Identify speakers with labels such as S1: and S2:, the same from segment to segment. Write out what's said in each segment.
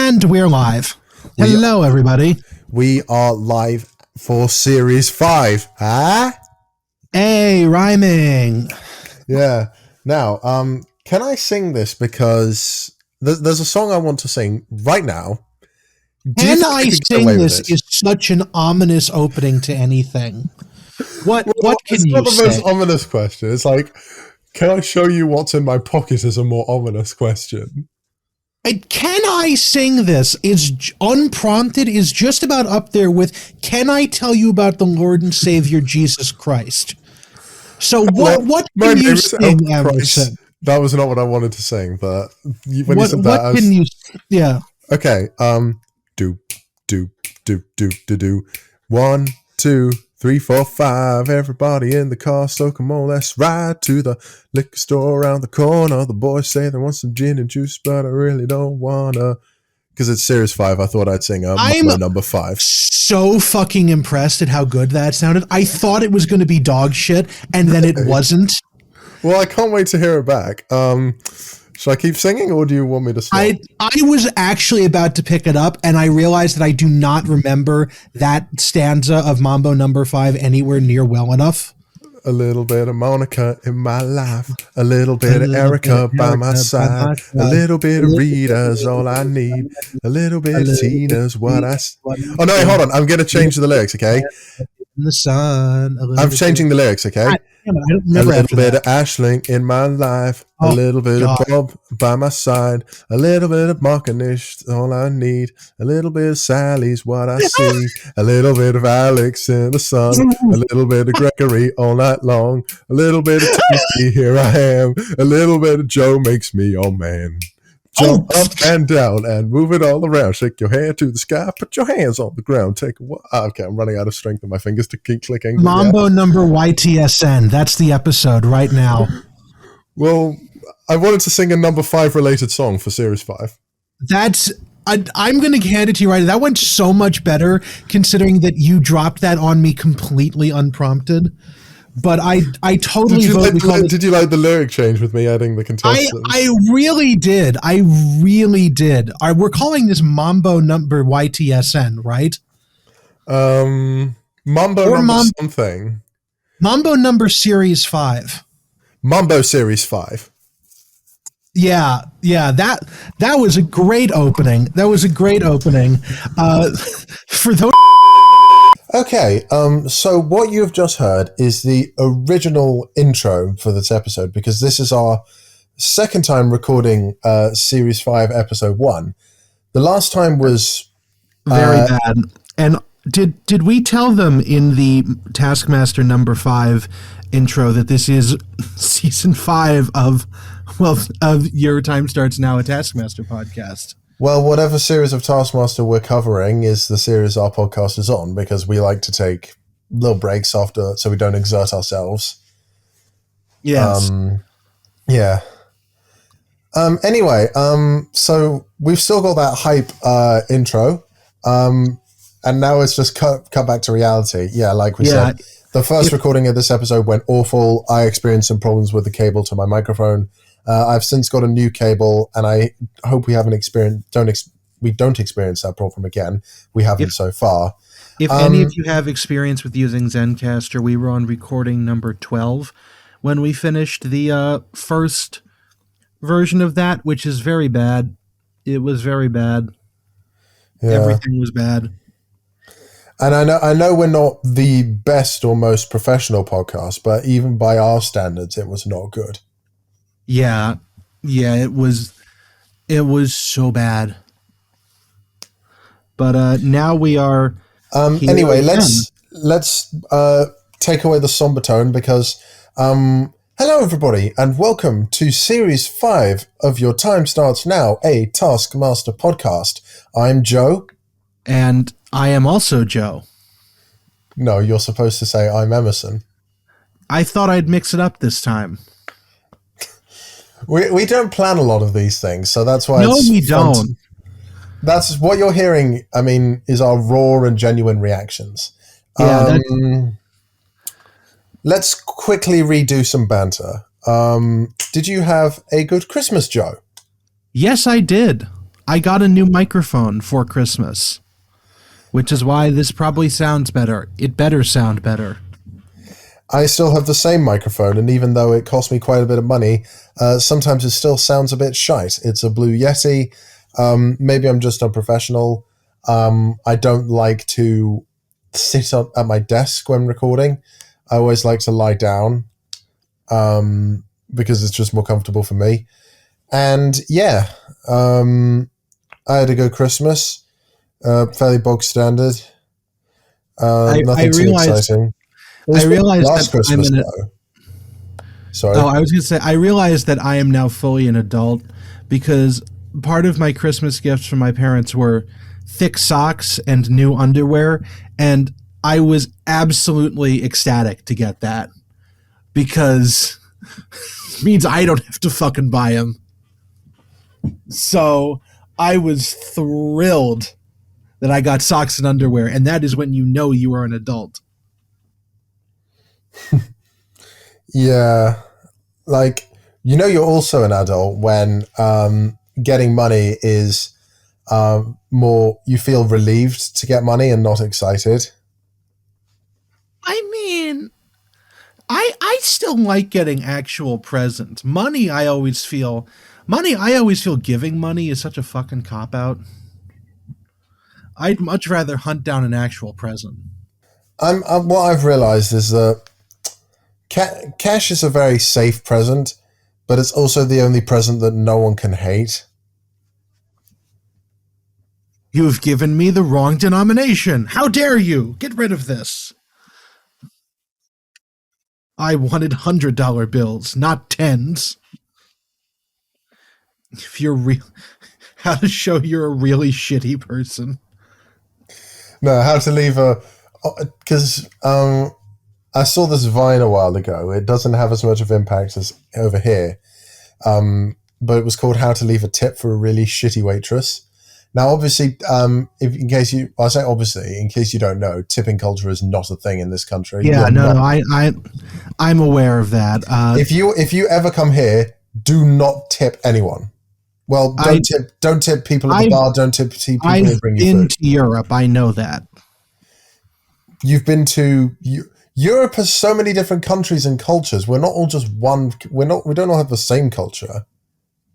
S1: And we're live. Hello, everybody.
S2: We are live for Series 5. Huh?
S1: Hey, rhyming.
S2: Yeah. Now, can I sing this? Because there's a song I want to sing right now.
S1: Can I sing this is such an ominous opening to anything. What can you say?
S2: It's not the most ominous question. It's like, can I show you what's in my pocket is a more ominous question.
S1: Can I sing this is unprompted is just about up there with can I tell you about the Lord and Savior Jesus Christ? So what can you sing, Emerson?
S2: That was not what I wanted to sing, but when you said that,
S1: what can you? Yeah.
S2: Okay. Do. 1, 2, 3, 4, 5. Everybody in the car, so come on, let's ride to the liquor store around the corner. The boys say they want some gin and juice, but I really don't wanna. Because it's Series 5, I thought I'd sing Mambo number 5.
S1: So fucking impressed at how good that sounded. I thought it was going to be dog shit, and then it wasn't.
S2: Well, I can't wait to hear it back. Should I keep singing, or do you want me to stop?
S1: I was actually about to pick it up, and I realized that I do not remember that stanza of Mambo number 5 anywhere near well enough.
S2: A little bit of Monica in my life, a little bit of Erica by my side, a little bit of Rita's all I need, a little bit of Tina's what I... Oh no, hold on, I'm going to change the lyrics, okay?
S1: In the sun.
S2: I'm changing the lyrics, okay? A little bit of Aisling in my life, a little bit of Bob by my side, a little bit of Mark and Nish, all I need, a little bit of Sally's what I see, a little bit of Alex in the sun, a little bit of Gregory all night long, a little bit of Tiki, here I am, a little bit of Joe makes me your man. Jump up and down and move it all around. Shake your hand to the sky. Put your hands on the ground. Take a while. Okay, I'm running out of strength in my fingers to keep clicking.
S1: Mambo number YTSN. That's the episode right now.
S2: Well, I wanted to sing a number 5 related song for Series 5.
S1: I'm going to hand it to you right. That went so much better considering that you dropped that on me completely unprompted. But I totally vote.
S2: Did you like the lyric change with me adding the contestants?
S1: I really did. We're calling this Mambo number YTSN, right?
S2: Mambo or number something.
S1: Mambo number Series 5.
S2: Mambo Series 5.
S1: Yeah, that was a great opening. For those.
S2: Okay, so what you've just heard is the original intro for this episode, because this is our second time recording Series 5, Episode 1. The last time was...
S1: very bad. And did we tell them in the Taskmaster number 5 intro that this is Season 5 of Your Time Starts Now, a Taskmaster podcast?
S2: Well, whatever series of Taskmaster we're covering is the series our podcast is on, because we like to take little breaks after so we don't exert ourselves.
S1: Yes.
S2: Yeah. Anyway, so we've still got that hype intro, and now it's just cut back to reality. Yeah, like we said, the first recording of this episode went awful. I experienced some problems with the cable to my microphone. I've since got a new cable, and I hope we don't experience that problem again. We haven't so far.
S1: If any of you have experience with using Zencastr, we were on recording number 12 when we finished the first version of that, which is very bad. It was very bad. Yeah. Everything was bad.
S2: And I know we're not the best or most professional podcast, but even by our standards, it was not good.
S1: Yeah, it was so bad. But now we are.
S2: Anyway, let's take away the somber tone, because hello everybody, and welcome to Series 5 of Your Time Starts Now, a Taskmaster podcast. I'm Joe,
S1: and I am also Joe.
S2: No, you're supposed to say I'm Emerson.
S1: I thought I'd mix it up this time.
S2: We don't plan a lot of these things, so that's why.
S1: No, we don't.
S2: That's what you're hearing. I mean, is our raw and genuine reactions.
S1: Yeah.
S2: Let's quickly redo some banter. Did you have a good Christmas, Joe?
S1: Yes, I did. I got a new microphone for Christmas, which is why this probably sounds better. It better sound better.
S2: I still have the same microphone, and even though it cost me quite a bit of money, sometimes it still sounds a bit shite. It's a Blue Yeti. Maybe I'm just unprofessional. I don't like to sit at my desk when recording. I always like to lie down because it's just more comfortable for me. And yeah, I had a good Christmas, fairly bog standard. Nothing too exciting.
S1: I realized
S2: last
S1: that
S2: Christmas, though. Sorry.
S1: Oh, I was going to say, I realized that I am now fully an adult because part of my Christmas gifts from my parents were thick socks and new underwear, and I was absolutely ecstatic to get that because it means I don't have to fucking buy them. So I was thrilled that I got socks and underwear, and that is when you know you are an adult.
S2: Yeah, like, you're also an adult when getting money is more, you feel relieved to get money and not excited.
S1: I mean, I still like getting actual presents. Money, I always feel giving money is such a fucking cop-out. I'd much rather hunt down an actual present.
S2: What I've realized is that cash is a very safe present, but it's also the only present that no one can hate.
S1: You've given me the wrong denomination. How dare you? Get rid of this. I wanted $100 bills, not tens. If you're real, how to show you're a really shitty person.
S2: No, how to leave because I saw this Vine a while ago. It doesn't have as much of impact as over here, but it was called "How to Leave a Tip for a Really Shitty Waitress." Now, obviously, in case you don't know, tipping culture is not a thing in this country.
S1: Yeah, I'm aware of that.
S2: If you ever come here, do not tip anyone. Well, don't tip people at the bar. Don't tip people who bring you food.
S1: I've been to Europe. I know that.
S2: You've been to Europe has so many different countries and cultures. We're not all just one. We don't all have the same culture.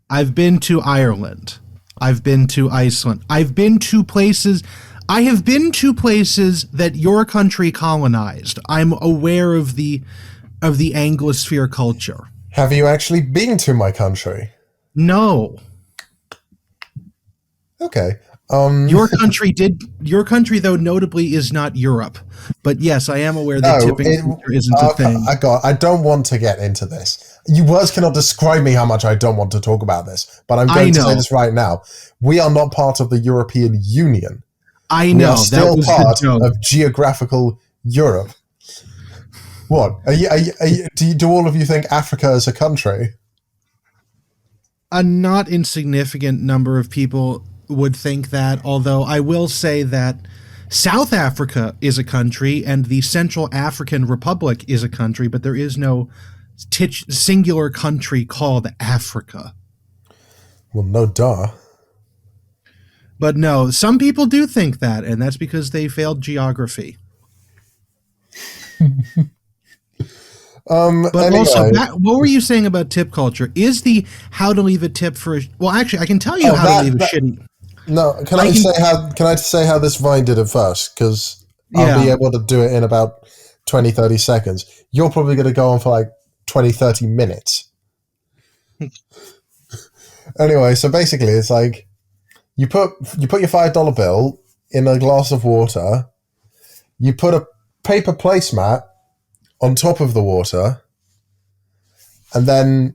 S1: I've been to Ireland. I've been to Iceland. I have been to places that your country colonized. I'm aware of the Anglosphere culture.
S2: Have you actually been to my country?
S1: No.
S2: Okay.
S1: Your country, though, notably is not Europe. But yes, I am aware that tipping culture isn't a thing.
S2: I don't want to get into this. You words cannot describe me how much I don't want to talk about this. But I'm going to say this right now. We are not part of the European Union.
S1: I know.
S2: We are still part of geographical Europe. What? Do all of you think Africa is a country?
S1: A not insignificant number of people would think that, although I will say that South Africa is a country and the Central African Republic is a country, but there is no singular country called Africa.
S2: Well, no duh.
S1: But no, some people do think that, and that's because they failed geography. But anyway. Also, what were you saying about tip culture? Is the how to leave a tip for well, actually, I can tell you how to leave a shitty.
S2: No, can I say how this Vine did it first? Because I'll be able to do it in about 20, 30 seconds. You're probably going to go on for like 20, 30 minutes. Anyway, so basically it's like you put your $5 bill in a glass of water, you put a paper placemat on top of the water, and then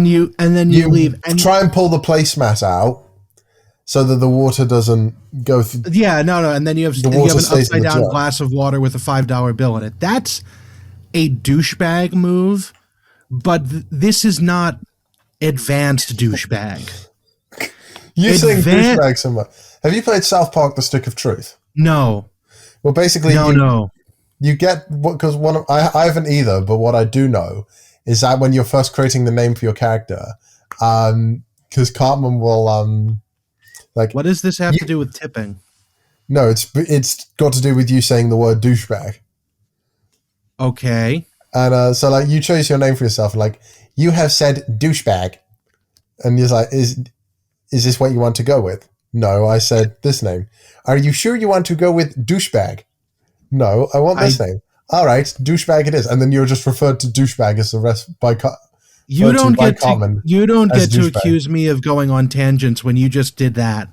S2: you
S1: leave
S2: and try and pull the placemat out so that the water doesn't go through.
S1: Yeah, no, and then you have an upside down glass of water with a $5 bill in it. That's a douchebag move, but this is not advanced douchebag.
S2: You think douchebag so much. Have you played South Park: The Stick of Truth?
S1: No.
S2: Well, basically,
S1: no.
S2: You get because I haven't either, but what I do know is that when you're first creating the name for your character, because Cartman will Like,
S1: What does this have to do with tipping?
S2: no, it's got to do with you saying the word douchebag.
S1: Okay.
S2: And so, like, you chose your name for yourself. Like, you have said douchebag, and you're like, is this what you want to go with? No, I said this name. Are you sure you want to go with douchebag? No, I want this name. All right, douchebag it is. And then you're just referred to douchebag as the rest by
S1: You don't get
S2: as
S1: to
S2: douchebag.
S1: accuse me of going on tangents when you just did that.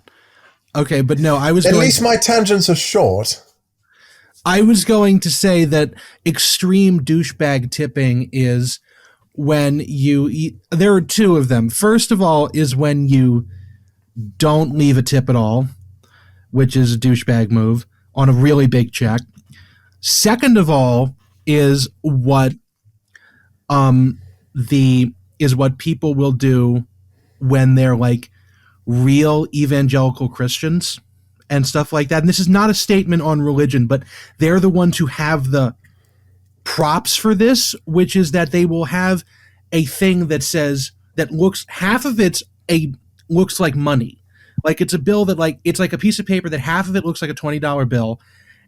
S1: Okay, but no,
S2: At least my tangents are short.
S1: I was going to say that extreme douchebag tipping is when you eat. There are two of them. First of all, is when you don't leave a tip at all, which is a douchebag move on a really big check. Second of all, is what what people will do when they're like real evangelical Christians and stuff like that. And this is not a statement on religion, but they're the ones who have the props for this, which is that they will have a thing that says that looks half of looks like money. Like it's a bill that it's like a piece of paper that half of it looks like a $20 bill,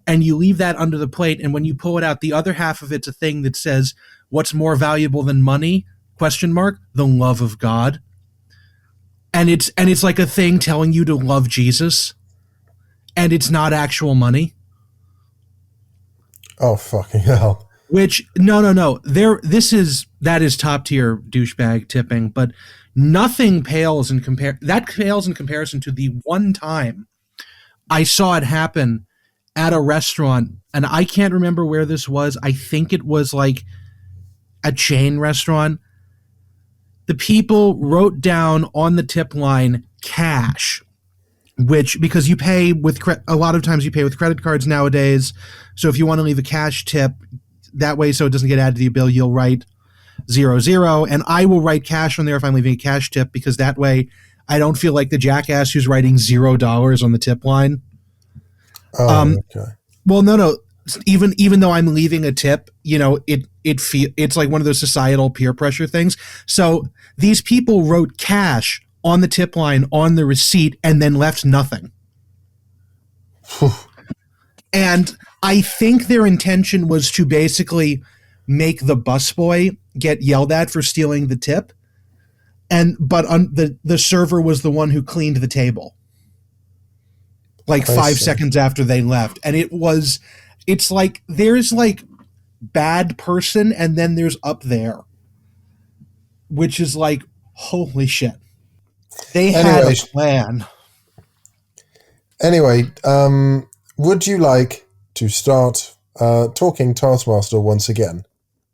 S1: and you leave that under the plate, and when you pull it out, the other half of it's a thing that says, "What's more valuable than money? Question mark, the love of God." And it's like a thing telling you to love Jesus, and it's not actual money.
S2: Oh, fucking hell.
S1: Which no. That is top tier douchebag tipping, but nothing pales in comparison to the one time I saw it happen at a restaurant, and I can't remember where this was. I think it was like a chain restaurant. The people wrote down on the tip line cash, which because you pay with a lot of times you pay with credit cards nowadays. So if you want to leave a cash tip that way, so it doesn't get added to your bill, you'll write 00, and I will write cash on there if I'm leaving a cash tip, because that way I don't feel like the jackass who's writing $0 on the tip line.
S2: Oh, okay.
S1: Well, no. Even though I'm leaving a tip, it's like one of those societal peer pressure things. So these people wrote cash on the tip line on the receipt and then left nothing. And I think their intention was to basically make the busboy get yelled at for stealing the tip, but the server was the one who cleaned the table. Like 5 seconds after they left, and it's like there's like bad person, and then there's up there, which is like holy shit. They had a plan.
S2: Anyway, would you like to start talking Taskmaster once again?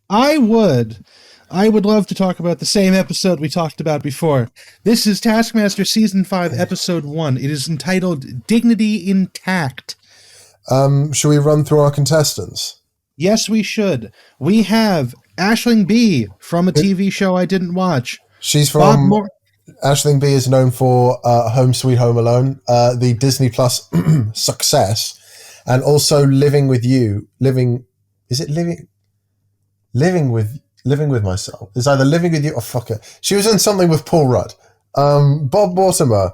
S1: I would love to talk about the same episode we talked about before. This is Taskmaster Season 5, Episode 1. It is entitled Dignity Intact.
S2: Should we run through our contestants?
S1: Yes, we should. We have Aisling B. from a TV show I didn't watch.
S2: She's from... Aisling B. is known for Home Sweet Home Alone, the Disney Plus success, and also Living with You. Living with Myself. It's either Living with You or fuck it. She was in something with Paul Rudd. Bob Mortimer.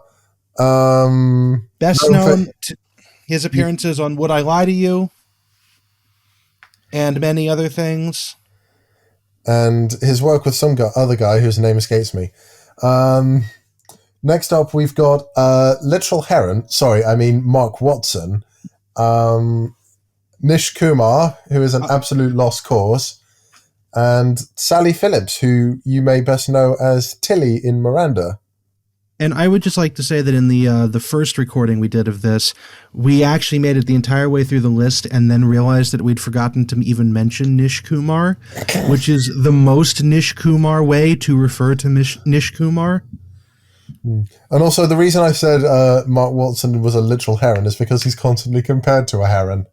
S1: Best known to his appearances on Would I Lie to You? And many other things.
S2: And his work with some other guy whose name escapes me. Next up, we've got Literal Heron. Sorry, I mean Mark Watson. Nish Kumar, who is an absolute lost cause. And Sally Phillips, who you may best know as Tilly in Miranda.
S1: And I would just like to say that in the first recording we did of this, we actually made it the entire way through the list and then realized that we'd forgotten to even mention Nish Kumar, which is the most Nish Kumar way to refer to Nish Kumar.
S2: And also the reason I said Mark Watson was a literal heron is because he's constantly compared to a heron.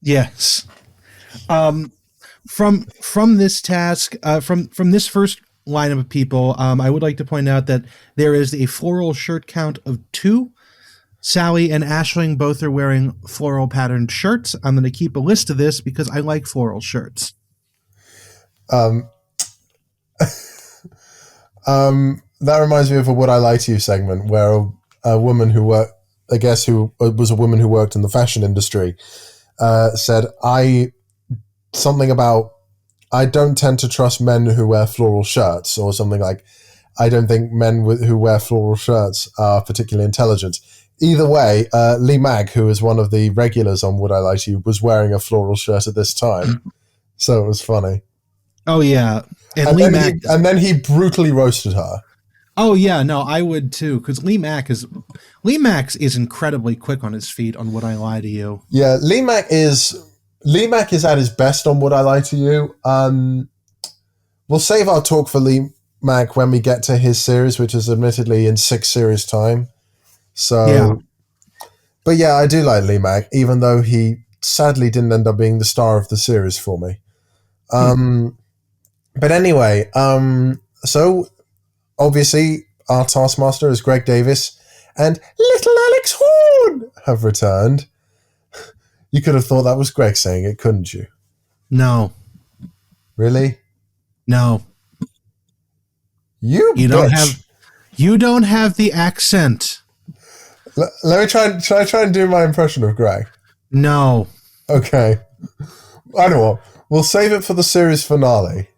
S1: Yes. From this task, from this first lineup of people, I would like to point out that there is a floral shirt count of 2. Sally and Aisling both are wearing floral patterned shirts. I'm going to keep a list of this because I like floral shirts.
S2: That reminds me of a Would I Lie to You segment where a woman who worked, I guess, who was a woman who worked in the fashion industry, said, something about, I don't tend to trust men who wear floral shirts, or something like, I don't think men who wear floral shirts are particularly intelligent. Either way, Lee Mag, who is one of the regulars on Would I Lie to You, was wearing a floral shirt at this time. So it was funny.
S1: Oh, yeah. And
S2: then he brutally roasted her.
S1: Oh, yeah. No, I would too, because Lee Mack is incredibly quick on his feet on Would I Lie to You.
S2: Yeah, Lee Mack is at his best on Would I Lie to You. We'll save our talk for Lee Mack when we get to his series, which is admittedly in 6 series time. So, yeah. But yeah, I do like Lee Mack, even though he sadly didn't end up being the star of the series for me. But anyway, so obviously our Taskmaster is Greg Davis and little Alex Horn have returned. You could have thought that was Greg saying it, couldn't you?
S1: No.
S2: Really?
S1: No.
S2: You
S1: don't have the accent.
S2: Let me try. Should I try and do my impression of Greg?
S1: No.
S2: Okay. I know what. We'll save it for the series finale.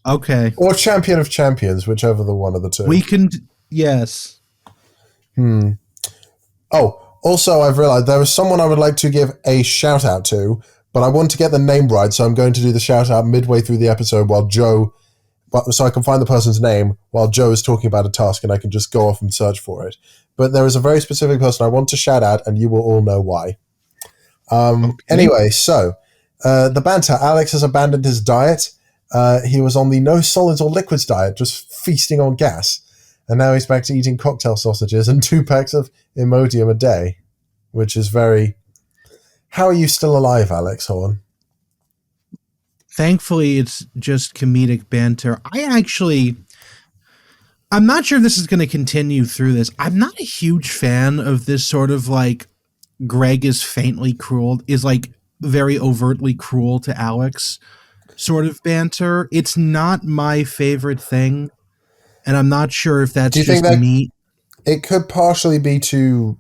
S1: Okay.
S2: Or Champion of Champions, whichever the one of the two.
S1: We can. Yes.
S2: Oh, also, I've realized there was someone I would like to give a shout out to, but I want to get the name right, so I'm going to do the shout out midway through the episode while Joe. So I can find the person's name while Joe is talking about a task, and I can just go off and search for it. But there is a very specific person I want to shout out, and you will all know why. Okay. Anyway, so the banter. Alex has abandoned his diet. He was on the no solids or liquids diet, just feasting on gas. And now he's back to eating cocktail sausages and 2 packs of Imodium a day, which is very... How are you still alive, Alex Horn?
S1: Thankfully, it's just comedic banter. I'm not sure if this is going to continue through this. I'm not a huge fan of this sort of like Greg is faintly cruel, is like very overtly cruel to Alex sort of banter. It's not my favorite thing, and I'm not sure if that's just me.
S2: It could partially be to,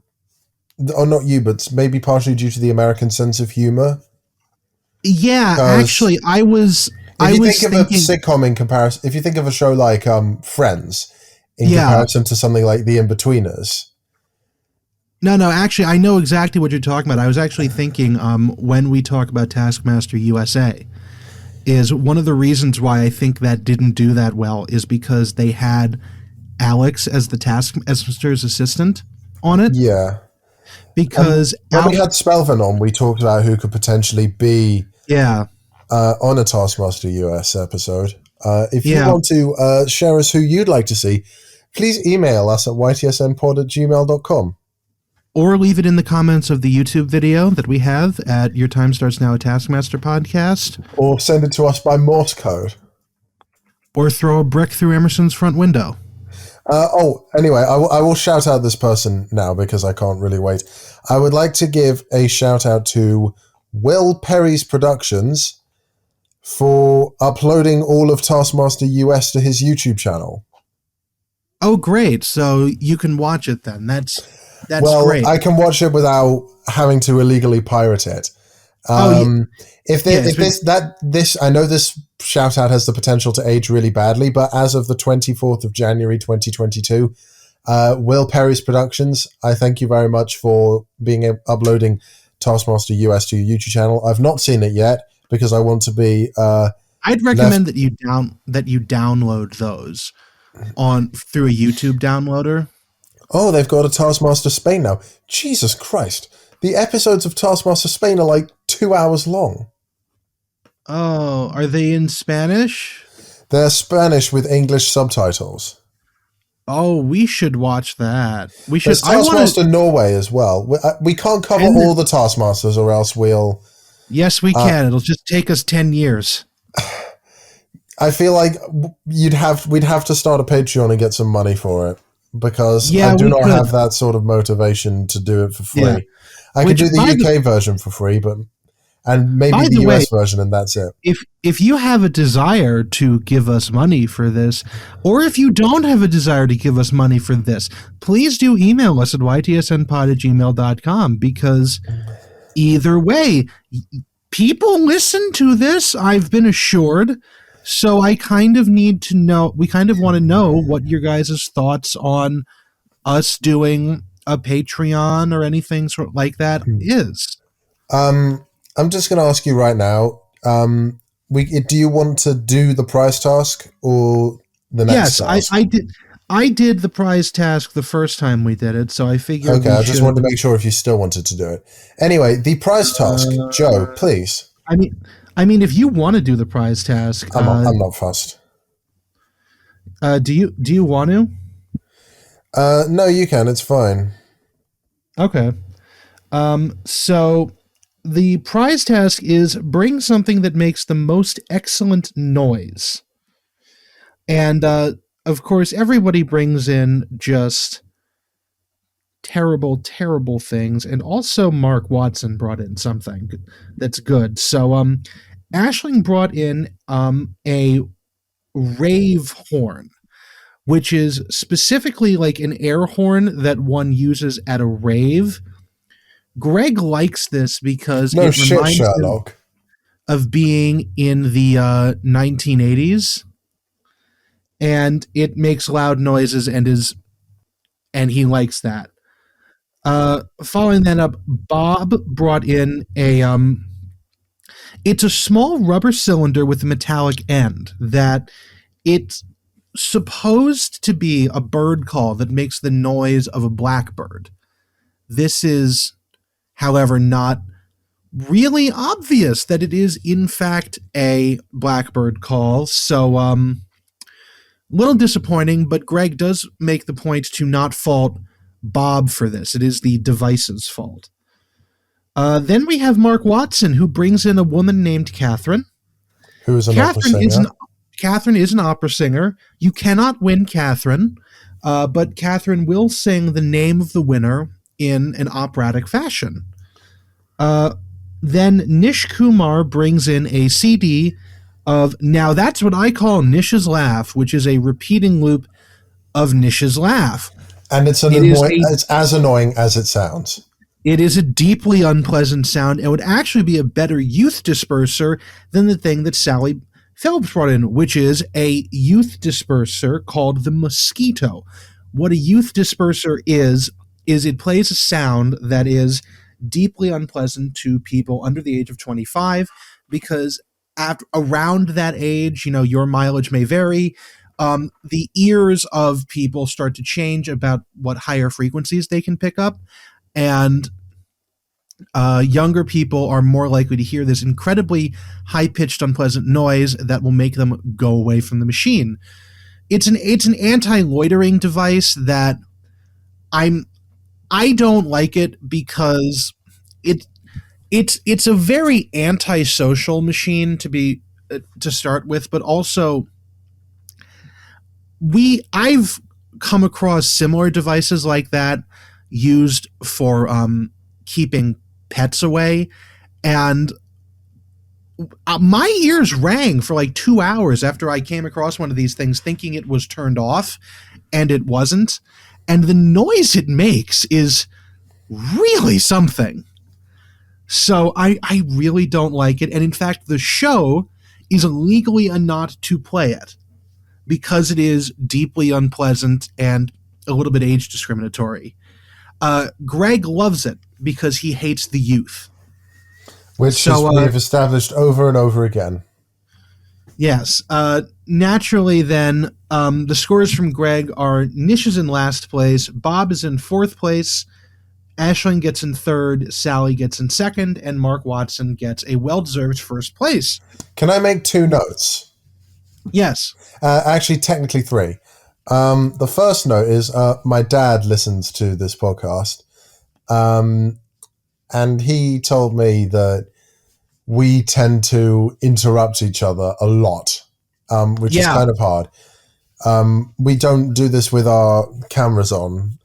S2: or not you, but maybe partially due to the American sense of humor.
S1: Yeah, actually, I was thinking,
S2: of a sitcom in comparison, if you think of a show like Friends in comparison to something like The In-Betweeners.
S1: No, actually, I know exactly what you're talking about. I was actually thinking when we talk about Taskmaster USA, is one of the reasons why I think that didn't do that well is because they had Alex as the Taskmaster's assistant on it.
S2: Yeah.
S1: Because
S2: when we had Spelvin on, we talked about who could potentially be on a Taskmaster US episode. If you want to share us who you'd like to see, please email us at ytsnpod@gmail.com.
S1: Or leave it in the comments of the YouTube video that we have at Your Time Starts Now, a Taskmaster podcast.
S2: Or send it to us by Morse code.
S1: Or throw a brick through Emerson's front window.
S2: Anyway, I will shout out this person now because I can't really wait. I would like to give a shout out to Will Perry's Productions for uploading all of Taskmaster US to his YouTube channel.
S1: Oh, great. So you can watch it then. That's great.
S2: I can watch it without having to illegally pirate it. I know this shout out has the potential to age really badly, but as of the 24th of January 2022, Will Perry's Productions, I thank you very much for uploading Taskmaster US to your YouTube channel. I've not seen it yet because I want to be.
S1: I'd recommend that you download those through a YouTube downloader.
S2: Oh, they've got a Taskmaster Spain now. Jesus Christ. The episodes of Taskmaster Spain are like 2 hours long.
S1: Oh, are they in Spanish?
S2: They're Spanish with English subtitles.
S1: Oh, we should watch that. We should.
S2: There's Taskmaster Norway as well. We can't cover all the Taskmasters or else we'll...
S1: Yes, we can. It'll just take us 10 years.
S2: I feel like we'd have to start a Patreon and get some money for it. Because I do not have that sort of motivation to do it for free. Yeah. I could do the UK version for free, but and maybe
S1: By
S2: the
S1: the way,
S2: US version, and that's it.
S1: if you have a desire to give us money for this, or if you don't have a desire to give us money for this, please do email us at ytsnpod@gmail.com, because either way, people listen to this, I've been assured. So I kind of need to know, we kind of want to know what your guys' thoughts on us doing a Patreon or anything sort like that is.
S2: I'm just going to ask you right now. Do you want to do the prize task or the next task?
S1: I did the prize task the first time we did it, so I figure
S2: Okay,
S1: we
S2: I
S1: should.
S2: just wanted to make sure if you still wanted to do it. Anyway, the prize task, Joe, please.
S1: I mean, if you want to do the prize task,
S2: I'm not fussed.
S1: do you want to?
S2: No, you can. It's fine.
S1: Okay. So the prize task is bring something that makes the most excellent noise. And of course, everybody brings in just terrible, terrible things. And also, Mark Watson brought in something that's good. So, Aisling brought in a rave horn, which is specifically like an air horn that one uses at a rave. Greg likes this because
S2: No
S1: it
S2: shit,
S1: reminds him
S2: Sherlock.
S1: of being in the 1980s, and it makes loud noises and he likes that. Following that up, Bob brought in a it's a small rubber cylinder with a metallic end that it's supposed to be a bird call that makes the noise of a blackbird. This is, however, not really obvious that it is in fact a blackbird call. So little disappointing, but Greg does make the point to not fault Bob for this. It is the device's fault. Then we have Mark Watson, who brings in a woman named Catherine.
S2: Who is an opera singer.
S1: Catherine is an opera singer. You cannot win Catherine, but Catherine will sing the name of the winner in an operatic fashion. Then Nish Kumar brings in a CD of, now that's what I call Nish's Laugh, which is a repeating loop of Nish's Laugh.
S2: And it's it's as annoying as it sounds.
S1: It is a deeply unpleasant sound and would actually be a better youth disperser than the thing that Sally Phillips brought in, which is a youth disperser called the Mosquito. What a youth disperser is it plays a sound that is deeply unpleasant to people under the age of 25, because around that age, your mileage may vary. The ears of people start to change about what higher frequencies they can pick up, and younger people are more likely to hear this incredibly high-pitched, unpleasant noise that will make them go away from the machine. It's an anti-loitering device that I don't like it because it's a very antisocial machine to start with, but also I've come across similar devices like that used for keeping pets away, and my ears rang for like 2 hours after I came across one of these things thinking it was turned off, and it wasn't. And the noise it makes is really something. So I really don't like it. And in fact, the show is legally not to play it because it is deeply unpleasant and a little bit age discriminatory. Greg loves it because he hates the youth.
S2: Which we have established over and over again.
S1: Yes. Naturally, then, the scores from Greg are Nish is in last place, Bob is in fourth place, Aisling gets in third, Sally gets in second, and Mark Watson gets a well-deserved first place.
S2: Can I make 2 notes?
S1: Yes.
S2: Actually, technically 3. The first note is my dad listens to this podcast, and he told me that we tend to interrupt each other a lot, which is kind of hard. We don't do this with our cameras on,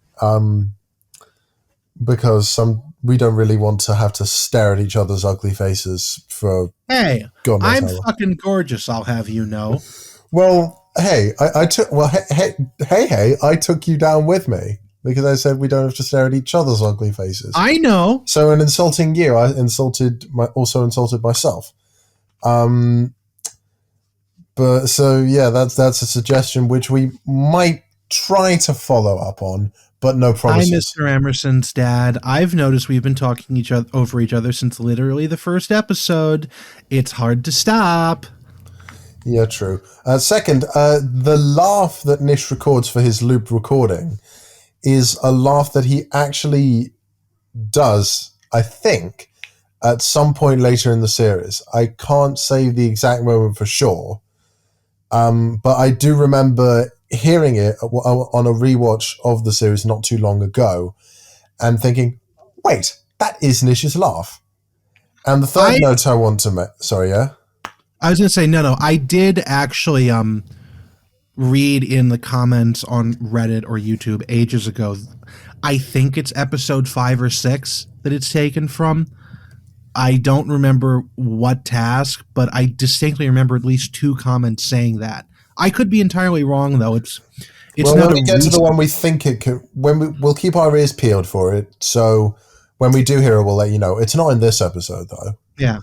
S2: because we don't really want to have to stare at each other's ugly faces for
S1: Hey,
S2: God knows
S1: I'm
S2: how long.
S1: fucking gorgeous, I'll have you know.
S2: Well, hey, I took I took you down with me because I said we don't have to stare at each other's ugly faces.
S1: I know.
S2: So in insulting you, I also insulted myself. But so yeah, that's a suggestion which we might try to follow up on, but no promises.
S1: Hi, Mr. Emerson's dad. I've noticed we've been talking over each other since literally the first episode. It's hard to stop.
S2: Yeah, true. Second, the laugh that Nish records for his loop recording is a laugh that he actually does, I think, at some point later in the series. I can't say the exact moment for sure, but I do remember hearing it on a rewatch of the series not too long ago and thinking, wait, that is Nish's laugh. And the third note I want to make... Sorry, yeah?
S1: I was going to say, no. I did actually read in the comments on Reddit or YouTube ages ago. I think it's episode 5 or 6 that it's taken from. I don't remember what task, but I distinctly remember at least 2 comments saying that. I could be entirely wrong, though. It's
S2: well,
S1: not
S2: when we get to the one we think it could... We'll keep our ears peeled for it, so when we do hear it, we'll let you know. It's not in this episode, though.
S1: Yeah.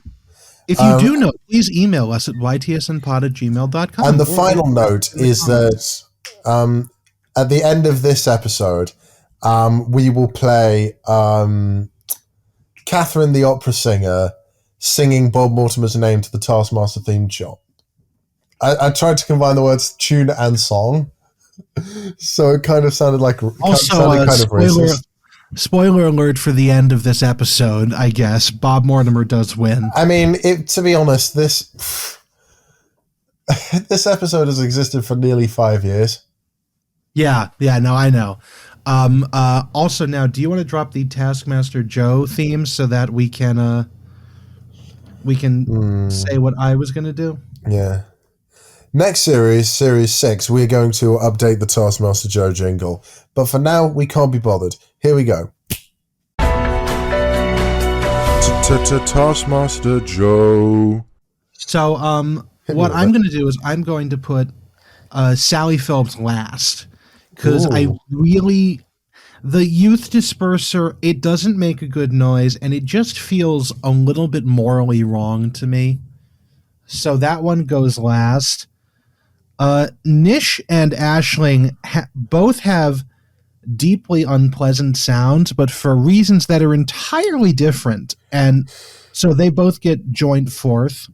S1: If you do know, please email us at ytsnpod@gmail.com.
S2: And the final note is that at the end of this episode, we will play Catherine the opera singer singing Bob Mortimer's name to the Taskmaster theme song. I tried to combine the words tune and song, so it kind of sounded like racist.
S1: Spoiler alert for the end of this episode, I guess. Bob Mortimer does win.
S2: I mean, to be honest, this episode has existed for nearly 5 years.
S1: Yeah, no, I know. Also, now, do you want to drop the Taskmaster Joe theme so that we can say what I was going to do?
S2: Yeah. Next series 6, we're going to update the Taskmaster Joe jingle. But for now, we can't be bothered. Here we go. Taskmaster Joe.
S1: So, what I'm going to do is I'm going to put Sally Phillips last. Because I really... The Youth Disperser, it doesn't make a good noise, and it just feels a little bit morally wrong to me. So that one goes last. Nish and Aisling both have deeply unpleasant sounds, but for reasons that are entirely different, and so they both get joint fourth.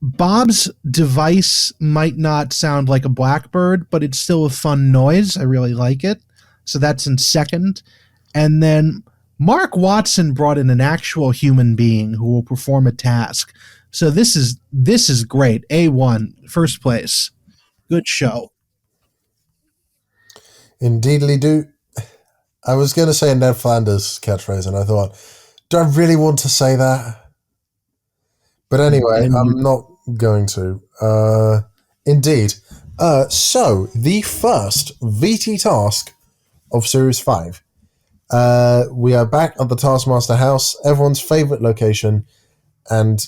S1: Bob's device might not sound like a blackbird, but it's still a fun noise. I really like it. So that's in second. And then Mark Watson brought in an actual human being who will perform a task. So this is great. A1, first place. Good show.
S2: Indeedly do. I was going to say a Ned Flanders catchphrase, and I thought, do I really want to say that? But anyway, I'm not going to. Indeed. So, the first VT task of Series 5. We are back at the Taskmaster house, everyone's favourite location, and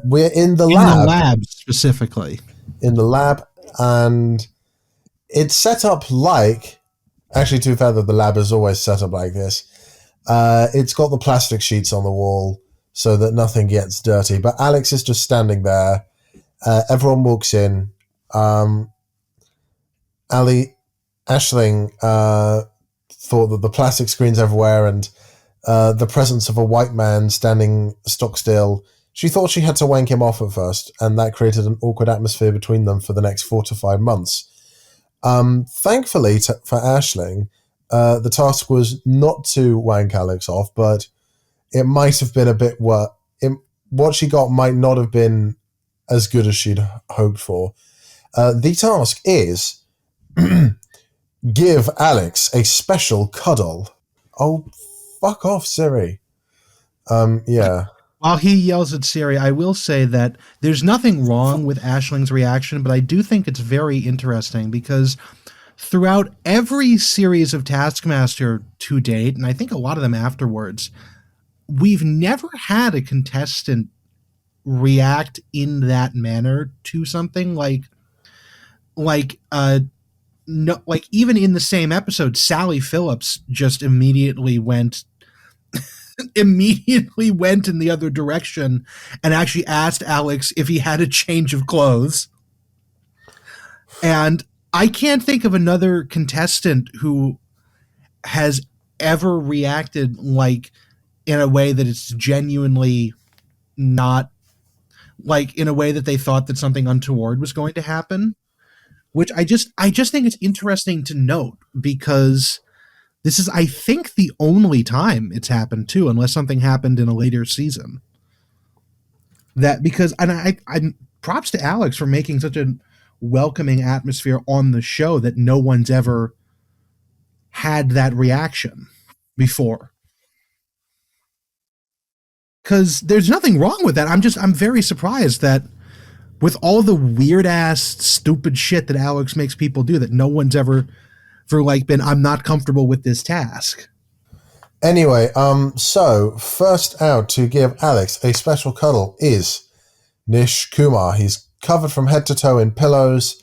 S2: we're in the lab.
S1: In the lab, specifically.
S2: In the lab, and it's set up like... Actually, to be fair, the lab is always set up like this. It's got the plastic sheets on the wall so that nothing gets dirty, but Alex is just standing there. Everyone walks in. Aisling thought that the plastic screens everywhere and the presence of a white man standing stock still, she thought she had to wank him off at first, and that created an awkward atmosphere between them for the next 4 to 5 months. Thankfully for Aisling, the task was not to wank Alex off, but it might have been a bit what she got might not have been as good as she'd hoped for. The task is give Alex a special cuddle. Oh, fuck off, Siri. Yeah.
S1: While he yells at Siri, I will say that there's nothing wrong with Aisling's reaction, but I do think it's very interesting because throughout every series of Taskmaster to date, and I think a lot of them afterwards, we've never had a contestant react in that manner to something like no, like even in the same episode, Sally Phillips just immediately went in the other direction and actually asked Alex if he had a change of clothes. And I can't think of another contestant who has ever reacted like in a way that it's genuinely not like in a way that they thought that something untoward was going to happen, which I just think it's interesting to note because this is, I think, the only time it's happened too, unless something happened in a later season. That because, and I props to Alex for making such a welcoming atmosphere on the show that no one's ever had that reaction before. Because there's nothing wrong with that. I'm very surprised that with all the weird ass stupid shit that Alex makes people do, that no one's ever for like been, I'm not comfortable with this task.
S2: Anyway, so first out to give Alex a special cuddle is Nish Kumar. He's covered from head to toe in pillows,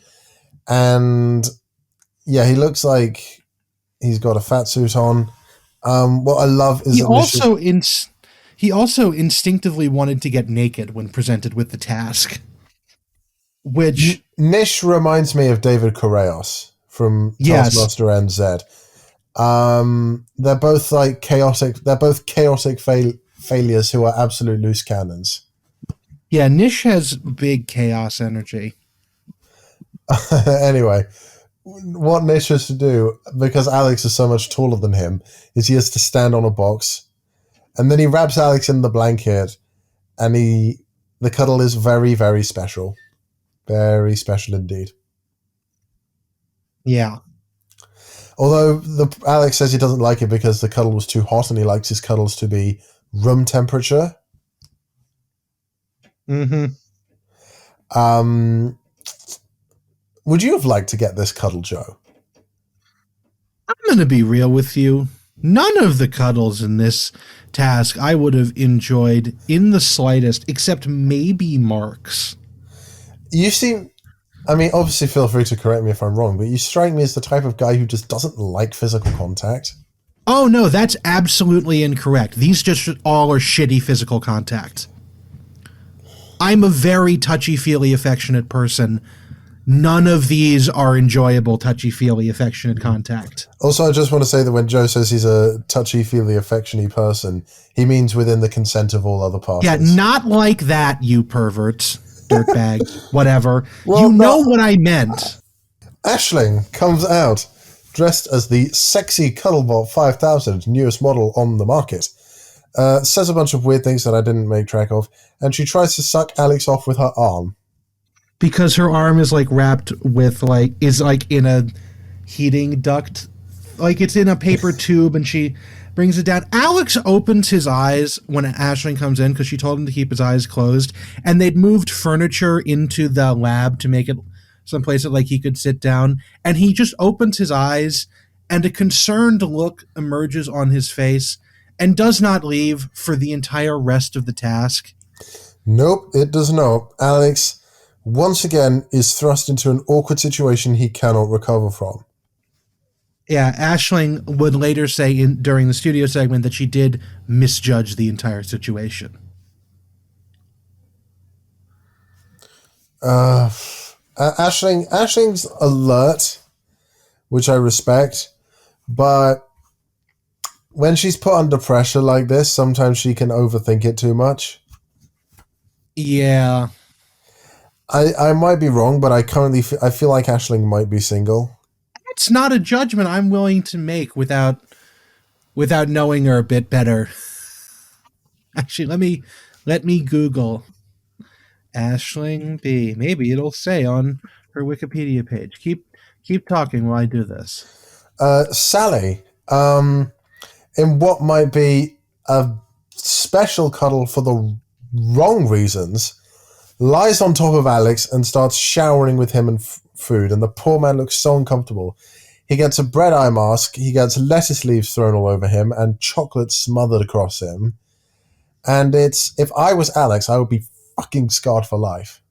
S2: and yeah, he looks like he's got a fat suit on. What I love is
S1: he also instinctively wanted to get naked when presented with the task. Which
S2: Nish reminds me of David Correos from Taskmaster NZ. They're both like chaotic. They're both chaotic failures who are absolute loose cannons.
S1: Yeah, Nish has big chaos energy.
S2: Anyway, what Nish has to do, because Alex is so much taller than him, is he has to stand on a box, and then he wraps Alex in the blanket, and the cuddle is very, very special. Very special indeed.
S1: Yeah.
S2: Although Alex says he doesn't like it because the cuddle was too hot and he likes his cuddles to be room temperature.
S1: Mm-hmm.
S2: Would you have liked to get this cuddle, Joe?
S1: I'm going to be real with you. None of the cuddles in this task I would have enjoyed in the slightest, except maybe Mark's.
S2: You seem... I mean, obviously feel free to correct me if I'm wrong, but you strike me as the type of guy who just doesn't like physical contact.
S1: Oh, no, that's absolutely incorrect. These just all are shitty physical contact. I'm a very touchy-feely, affectionate person. None of these are enjoyable, touchy-feely, affectionate contact.
S2: Also, I just want to say that when Joe says he's a touchy-feely, affectionate person, he means within the consent of all other parties.
S1: Yeah, not like that, you perverts. Dirtbag, whatever.
S2: Well,
S1: you know what I meant.
S2: Aisling comes out dressed as the sexy Cuddlebot 5000, newest model on the market. Says a bunch of weird things that I didn't make track of, and she tries to suck Alex off with her arm.
S1: Because her arm is like wrapped with is in a heating duct. Like it's in a paper tube and she brings it down. Alex opens his eyes when Aisling comes in because she told him to keep his eyes closed. And they'd moved furniture into the lab to make it someplace that he could sit down. And he just opens his eyes and a concerned look emerges on his face and does not leave for the entire rest of the task.
S2: Nope, it does not. Alex, once again, is thrust into an awkward situation he cannot recover from.
S1: Yeah, Aisling would later say during the studio segment that she did misjudge the entire situation.
S2: Aisling's alert, which I respect, but when she's put under pressure like this, sometimes she can overthink it too much.
S1: Yeah.
S2: I might be wrong, but I feel like Aisling might be single.
S1: It's not a judgment I'm willing to make without knowing her a bit better. Actually, let me Google Aisling B. Maybe it'll say on her Wikipedia page. Keep talking while I do this.
S2: Sally, in what might be a special cuddle for the wrong reasons, lies on top of Alex and starts showering with him and food, and the poor man looks so uncomfortable. He gets a bread eye mask, he gets lettuce leaves thrown all over him, and chocolate smothered across him. And if I was Alex, I would be fucking scarred for life.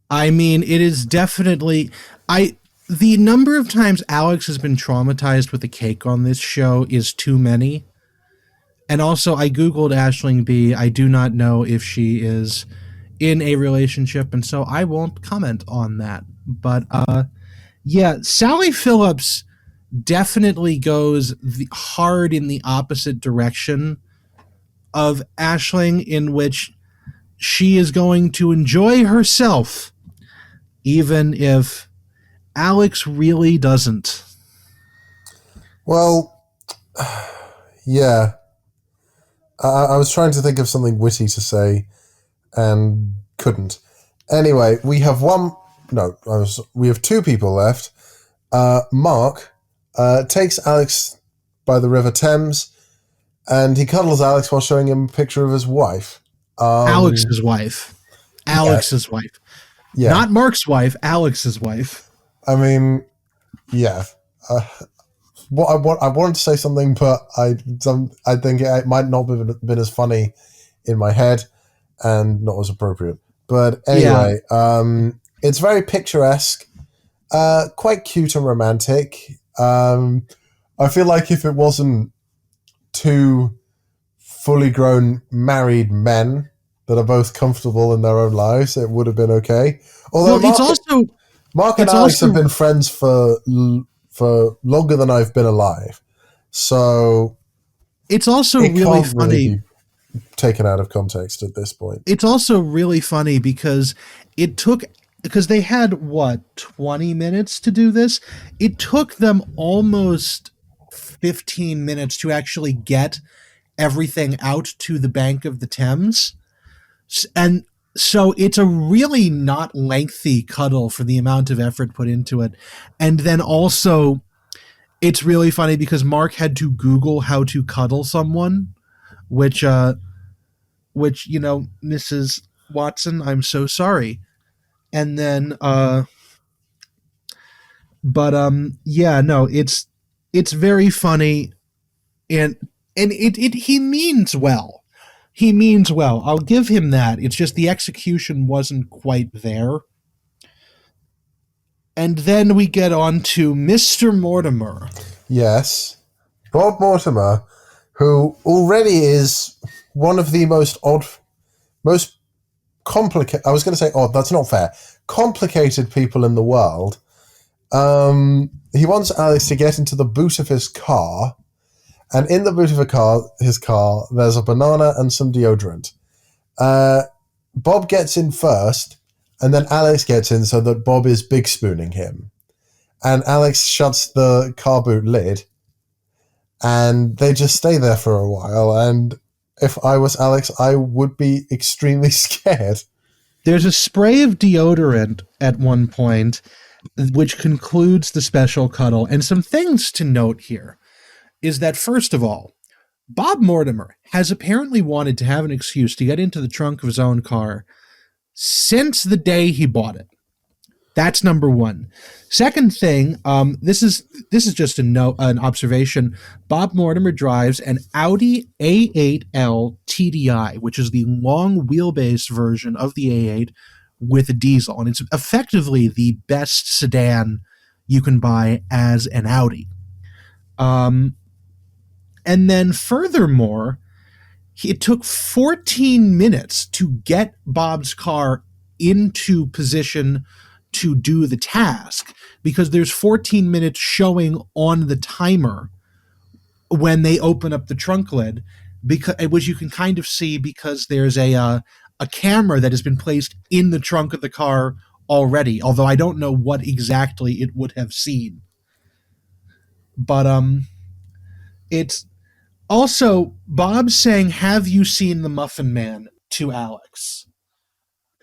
S1: I mean, it is definitely... The number of times Alex has been traumatized with a cake on this show is too many. And also, I Googled Aisling B. I do not know if she is in a relationship, and so I won't comment on that. But, yeah, Sally Phillips definitely goes hard in the opposite direction of Aisling, in which she is going to enjoy herself, even if Alex really doesn't.
S2: Well, yeah. I was trying to think of something witty to say and couldn't. Anyway, we have we have two people left. Mark takes Alex by the River Thames, and he cuddles Alex while showing him a picture of his wife.
S1: Alex's wife. Alex's wife.
S2: Yeah.
S1: Not Mark's wife, Alex's wife.
S2: I mean, yeah. I wanted to say something, but I think it might not have been as funny in my head and not as appropriate. But anyway, it's very picturesque, quite cute and romantic. I feel like if it wasn't two fully grown married men that are both comfortable in their own lives, it would have been okay. Although Mark and Alex have been friends for longer than I've been alive, so
S1: it's also really funny.
S2: Really be taken out of context at this point.
S1: It's also really funny because they had 20 minutes to do this. It took them almost 15 minutes to actually get everything out to the bank of the Thames, and so it's a really not lengthy cuddle for the amount of effort put into it. And then also, it's really funny because Mark had to Google how to cuddle someone, which Mrs. Watson, I'm so sorry. And then, it's very funny, and he means well. He means well. I'll give him that. It's just the execution wasn't quite there. And then we get on to Mr. Mortimer.
S2: Yes. Bob Mortimer, who already is one of the most complicated... I was going to say odd, that's not fair. Complicated people in the world. He wants Alex to get into the boot of his car, and in the boot of his car, there's a banana and some deodorant. Bob gets in first, and then Alex gets in so that Bob is big spooning him. And Alex shuts the car boot lid, and they just stay there for a while. And if I was Alex, I would be extremely scared.
S1: There's a spray of deodorant at one point, which concludes the special cuddle. And some things to note here is that, first of all, Bob Mortimer has apparently wanted to have an excuse to get into the trunk of his own car since the day he bought it. That's number one. Second thing, this is just an observation. Bob Mortimer drives an Audi A8L TDI, which is the long wheelbase version of the A8 with a diesel, and it's effectively the best sedan you can buy as an Audi. And then furthermore, it took 14 minutes to get Bob's car into position to do the task, because there's 14 minutes showing on the timer when they open up the trunk lid, which you can kind of see because there's a camera that has been placed in the trunk of the car already, although I don't know what exactly it would have seen. But it's also Bob saying, "Have you seen the Muffin Man?" to Alex,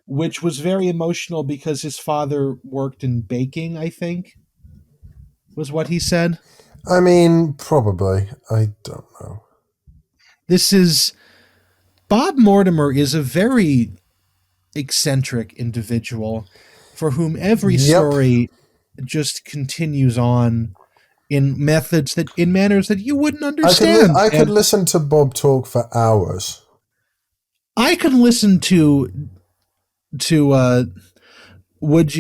S1: which was very emotional because his father worked in baking, I think, was what he said.
S2: I mean, probably. I don't know.
S1: Bob Mortimer is a very eccentric individual for whom every story just continues on in manners that you wouldn't understand.
S2: I could listen to Bob talk for hours.
S1: I can listen to Would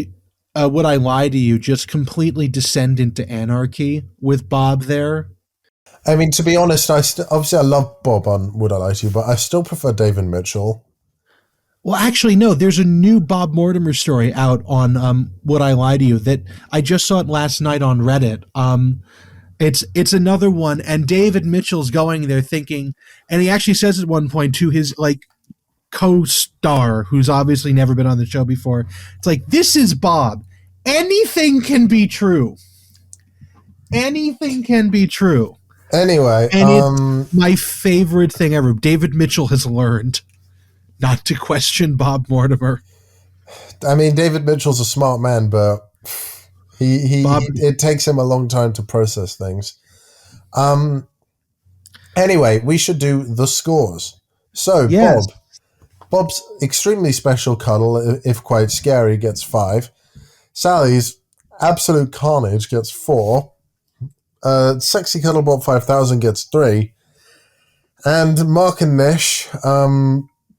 S1: I Lie to You just completely descend into anarchy with Bob there.
S2: I mean, to be honest, obviously I love Bob on Would I Lie to You, but I still prefer David Mitchell.
S1: Well, actually, no. There's a new Bob Mortimer story out on Would I Lie to You that I just saw it last night on Reddit. It's another one, and David Mitchell's going there thinking, and he actually says at one point to his co-star, who's obviously never been on the show before, it's like, this is Bob. Anything can be true. Anything can be true.
S2: Anyway,
S1: and it's my favorite thing ever. David Mitchell has learned not to question Bob Mortimer.
S2: I mean, David Mitchell's a smart man, but it takes him a long time to process things. Anyway, we should do the scores. So, yes. Bob's extremely special cuddle, if quite scary, gets 5. Sally's absolute carnage gets 4. Sexy Cuddle Bob 5000 gets 3. And Mark and Nish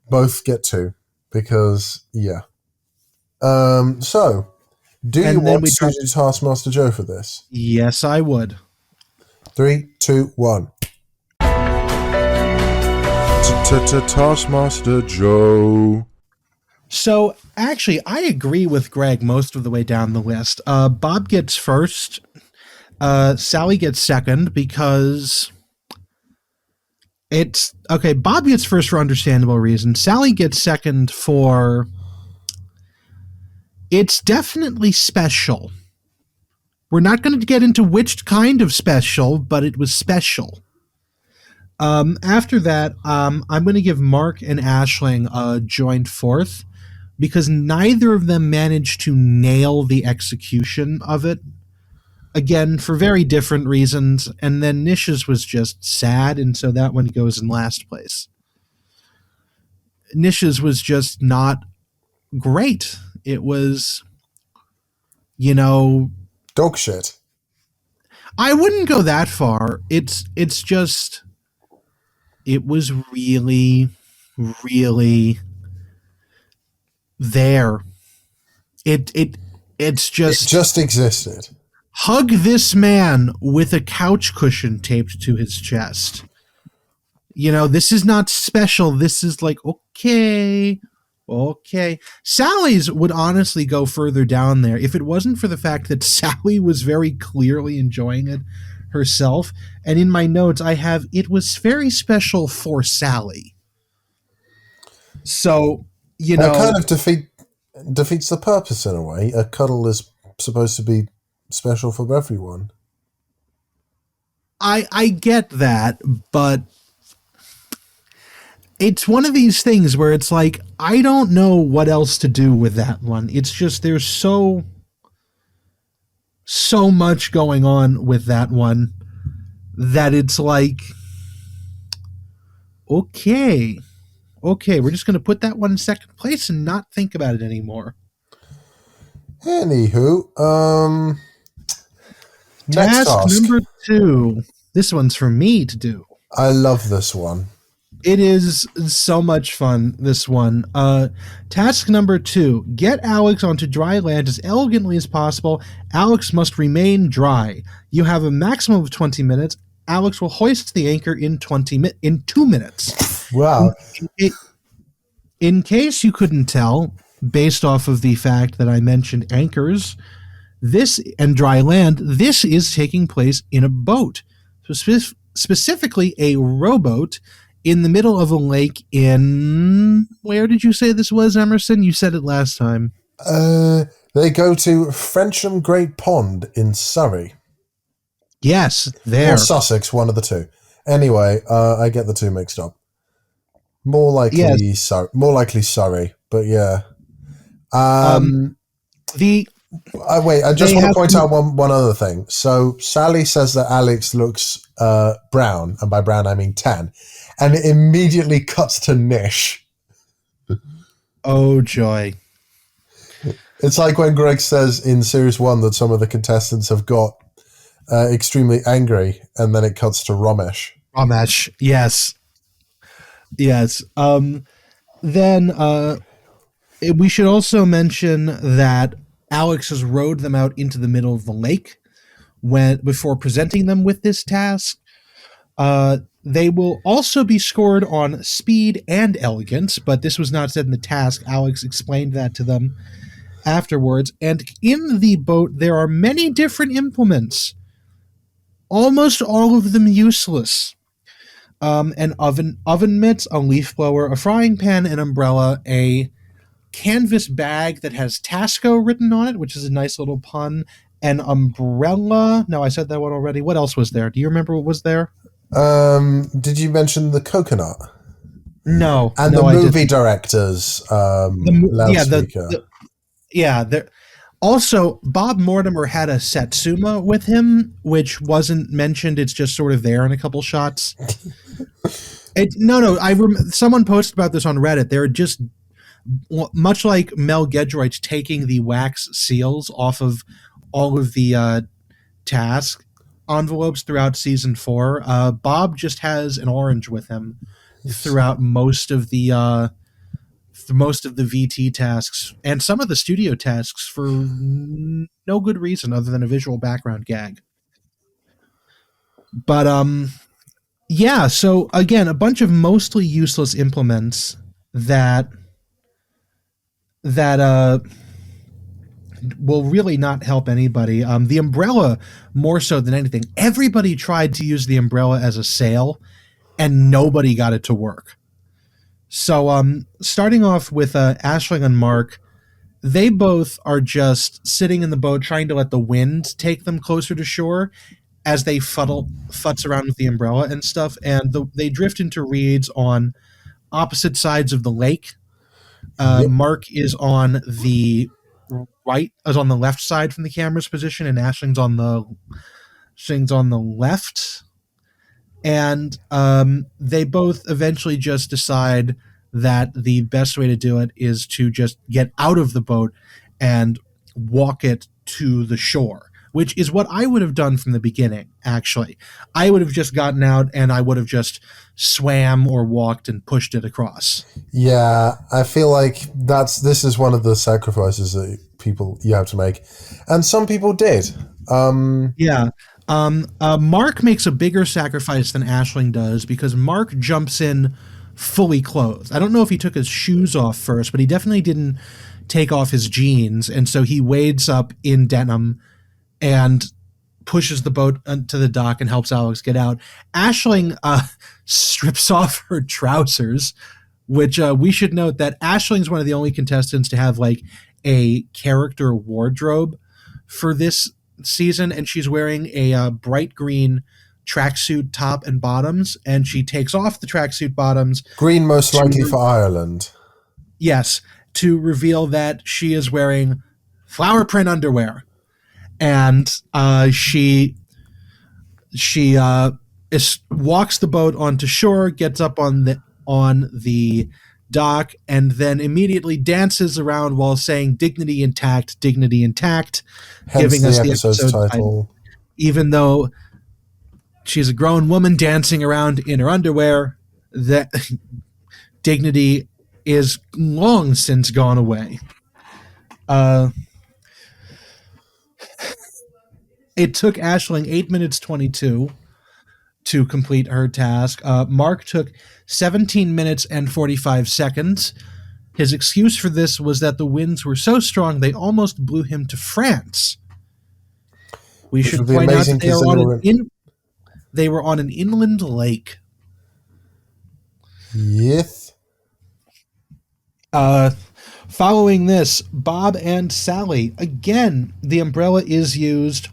S2: both get 2. Because, yeah. So, do you want to do Taskmaster Joe for this?
S1: Yes, I would.
S2: 3, 2, 1. Taskmaster Joe.
S1: So, actually, I agree with Greg most of the way down the list. Bob gets first. Sally gets second because it's... Okay, Bob gets first for understandable reasons. Sally gets second for... It's definitely special. We're not going to get into which kind of special, but it was special. After that, I'm going to give Mark and Aisling a joint fourth because neither of them managed to nail the execution of it. Again, for very different reasons. And then Nish's was just sad, and so that one goes in last place. Nish's was just not great. It was,
S2: dog shit.
S1: I wouldn't go that far. It's just... It was really, really there. It's just...
S2: It just existed.
S1: Hug this man with a couch cushion taped to his chest. This is not special. This is like, okay. Sally's would honestly go further down there if it wasn't for the fact that Sally was very clearly enjoying it herself. And in my notes, I have, it was very special for Sally. So,
S2: that kind of defeats the purpose in a way. A cuddle is supposed to be special for everyone.
S1: I get that, but it's one of these things where it's like, I don't know what else to do with that one. It's just, there's so much going on with that one that it's like, okay, we're just going to put that one in second place and not think about it anymore.
S2: Anywho,
S1: task number 2. This one's for me to do.
S2: I love this one.
S1: It is so much fun, this one. Task number 2. Get Alex onto dry land as elegantly as possible. Alex must remain dry. You have a maximum of 20 minutes. Alex will hoist the anchor in 2 minutes.
S2: Wow.
S1: In case you couldn't tell, based off of the fact that I mentioned anchors, this and dry land, this is taking place in a boat. Specifically a rowboat in the middle of a lake in... Where did you say this was, Emerson? You said it last time.
S2: They go to Frensham Great Pond in Surrey.
S1: Yes, there.
S2: Or Sussex, one of the two. Anyway, I get the two mixed up. More likely Surrey, but yeah. Wait, I just want to point out one other thing. So Sally says that Alex looks brown, and by brown I mean tan, and it immediately cuts to Nish.
S1: Oh joy!
S2: It's like when Greg says in Series 1 that some of the contestants have got extremely angry, and then it cuts to Ramesh.
S1: Ramesh, yes. Yes. Then we should also mention that Alex has rowed them out into the middle of the lake before presenting them with this task. They will also be scored on speed and elegance, but this was not said in the task. Alex explained that to them afterwards. And in the boat, there are many different implements, almost all of them useless. An oven mitts, a leaf blower, a frying pan, an umbrella, a canvas bag that has Tasco written on it, which is a nice little pun, an umbrella. No, I said that one already. What else was there? Do you remember what was there?
S2: Did you mention the coconut?
S1: No.
S2: And
S1: no,
S2: the movie director's loudspeaker.
S1: Also, Bob Mortimer had a Satsuma with him, which wasn't mentioned. It's just sort of there in a couple shots. Someone posted about this on Reddit. They're just, much like Mel Gedroit's taking the wax seals off of all of the task envelopes throughout season 4. Bob just has an orange with him throughout most of the VT tasks and some of the studio tasks for no good reason other than a visual background gag. But yeah, so again, a bunch of mostly useless implements that will really not help anybody. The umbrella, more so than anything, everybody tried to use the umbrella as a sail, and nobody got it to work. So, starting off with Aisling and Mark, they both are just sitting in the boat trying to let the wind take them closer to shore as they futz around with the umbrella and stuff, and they drift into reeds on opposite sides of the lake.
S2: Yep.
S1: Mark is on the left side from the camera's position, and Aisling's on the left. And they both eventually just decide that the best way to do it is to just get out of the boat and walk it to the shore, which is what I would have done from the beginning, actually. I would have just gotten out and I would have just swam or walked and pushed it across.
S2: Yeah, I feel like this is one of the sacrifices that you have to make. And some people did.
S1: Mark makes a bigger sacrifice than Aisling does because Mark jumps in fully clothed. I don't know if he took his shoes off first, but he definitely didn't take off his jeans, and so he wades up in denim and pushes the boat to the dock and helps Alex get out. Aisling strips off her trousers, which we should note that Aisling's one of the only contestants to have like a character wardrobe for this season, and she's wearing a bright green tracksuit top and bottoms, and she takes off the tracksuit bottoms.
S2: Green, most likely for Ireland.
S1: Yes, to reveal that she is wearing flower print underwear, and she walks the boat onto shore, gets up on the dock, and then immediately dances around while saying "dignity intact, dignity intact,"
S2: Hence giving us the episode title.
S1: Even though she's a grown woman dancing around in her underwear, that dignity is long since gone away. It took Aisling 8 minutes 22 to complete her task. Mark took 17 minutes and 45 seconds. His excuse for this was that the winds were so strong they almost blew him to France. We should point out that they were on an inland lake.
S2: Yes.
S1: Following this, Bob and Sally. Again, the umbrella is used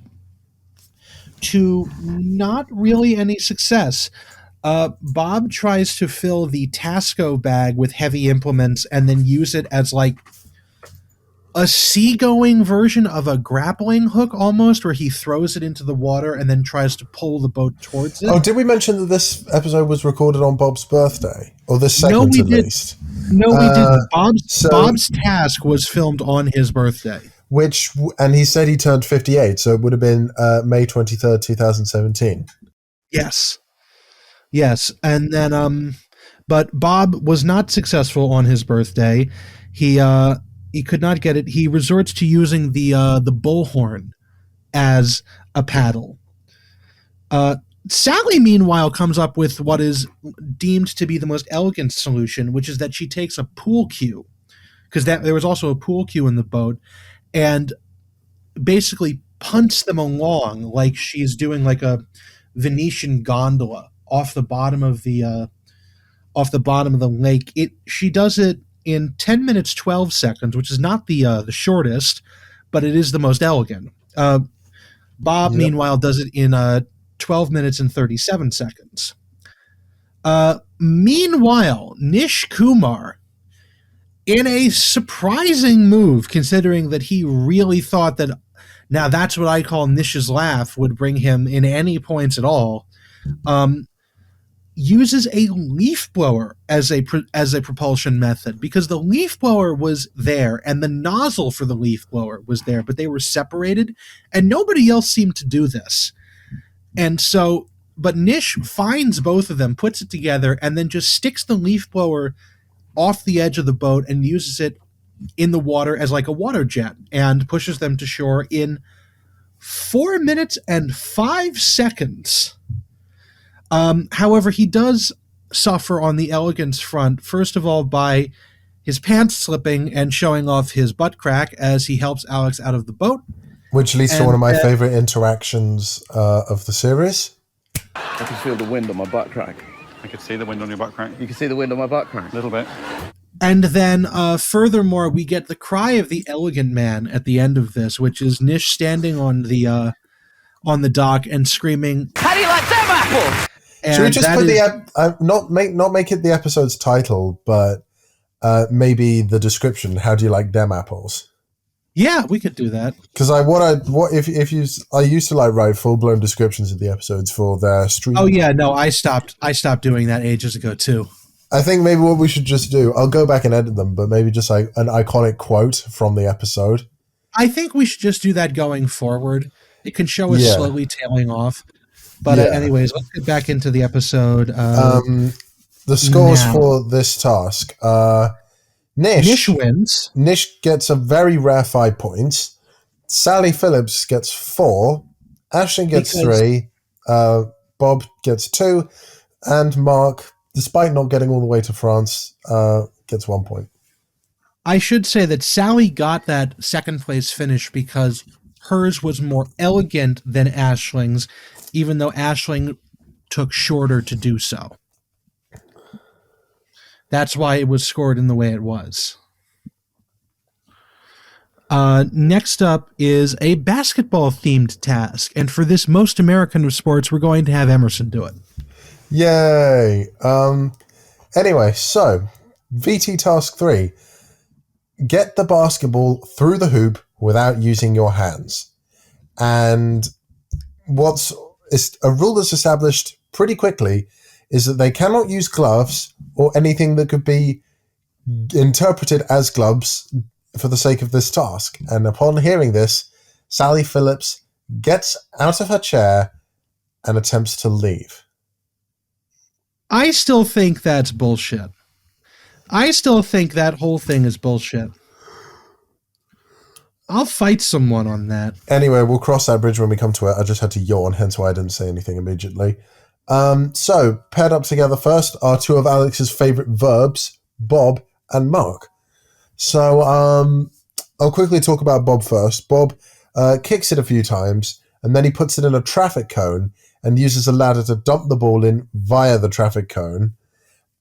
S1: to not really any success. Bob tries to fill the Tasco bag with heavy implements and then use it as like a seagoing version of a grappling hook almost, where he throws it into the water and then tries to pull the boat towards it.
S2: Oh, did we mention that this episode was recorded on Bob's birthday? Or this segment, at least?
S1: No, we didn't.
S2: So,
S1: Bob's task was filmed on his birthday.
S2: and he said he turned 58, so it would have been May 23rd, 2017.
S1: Yes. Yes, and then but Bob was not successful on his birthday. He could not get it. He resorts to using the bullhorn as a paddle. Uh, Sally, meanwhile, comes up with what is deemed to be the most elegant solution, which is that she takes a pool cue, because there was also a pool cue in the boat, and basically punts them along like she's doing like a Venetian gondola off the bottom of the lake. She does it in 10 minutes 12 seconds, which is not the shortest, but it is the most elegant. Bob,
S2: Yep.
S1: meanwhile, does it in 12 minutes and 37 seconds. Meanwhile, Nish Kumar, in a surprising move, considering that he really thought that now that's what I call Nish's laugh would bring him in any points at all, uses a leaf blower as a propulsion method, because the leaf blower was there and the nozzle for the leaf blower was there, but they were separated and nobody else seemed to do this. And so, but Nish finds both of them, puts it together, and then just sticks the leaf blower off the edge of the boat and uses it in the water as like a water jet and pushes them to shore in 4 minutes and 5 seconds. However, he does suffer on the elegance front, first of all by his pants slipping and showing off his butt crack as he helps Alex out of the boat.
S2: Which leads to one of my favorite interactions of the series.
S3: I can feel the wind on my butt crack.
S4: I could see the wind on your butt crack.
S3: You can see the wind on my butt crack?
S4: A little bit.
S1: And then, furthermore, we get the cry of the elegant man at the end of this, which is Nish standing on the dock and screaming,
S3: "How do you like them apples?"
S2: Should we just put not make it the episode's title, but maybe the description? How do you like them apples?
S1: Yeah, we could do that.
S2: Because I used to like write full blown descriptions of the episodes for their stream.
S1: Oh yeah, no, I stopped doing that ages ago too.
S2: I think maybe what we should just do, I'll go back and edit them, but maybe just like an iconic quote from the episode.
S1: I think we should just do that going forward. It can show us slowly tailing off. But anyways, let's get back into the episode.
S2: The scores for this task. Nish
S1: wins.
S2: Nish gets a very rare 5 points. Sally Phillips gets 4. Ashton gets 3. Bob gets 2. And Mark, despite not getting all the way to France, gets 1 point.
S1: I should say that Sally got that second place finish because hers was more elegant than Ashling's, even though Ashling took shorter to do so. That's why it was scored in the way it was. Next up is a basketball-themed task, and for this most American of sports, we're going to have Emerson do it.
S2: Yay! Anyway, so, VT Task 3. Get the basketball through the hoop without using your hands. And a rule that's established pretty quickly is that they cannot use gloves or anything that could be interpreted as gloves for the sake of this task. And upon hearing this, Sally Phillips gets out of her chair and attempts to leave.
S1: I still think that's bullshit. I still think that whole thing is bullshit. I'll fight someone on that.
S2: Anyway, we'll cross that bridge when we come to it. I just had to yawn, hence why I didn't say anything immediately. So, paired up together first are two of Alex's favorite verbs, Bob and Mark. So, I'll quickly talk about Bob first. Bob kicks it a few times, and then he puts it in a traffic cone and uses a ladder to dump the ball in via the traffic cone,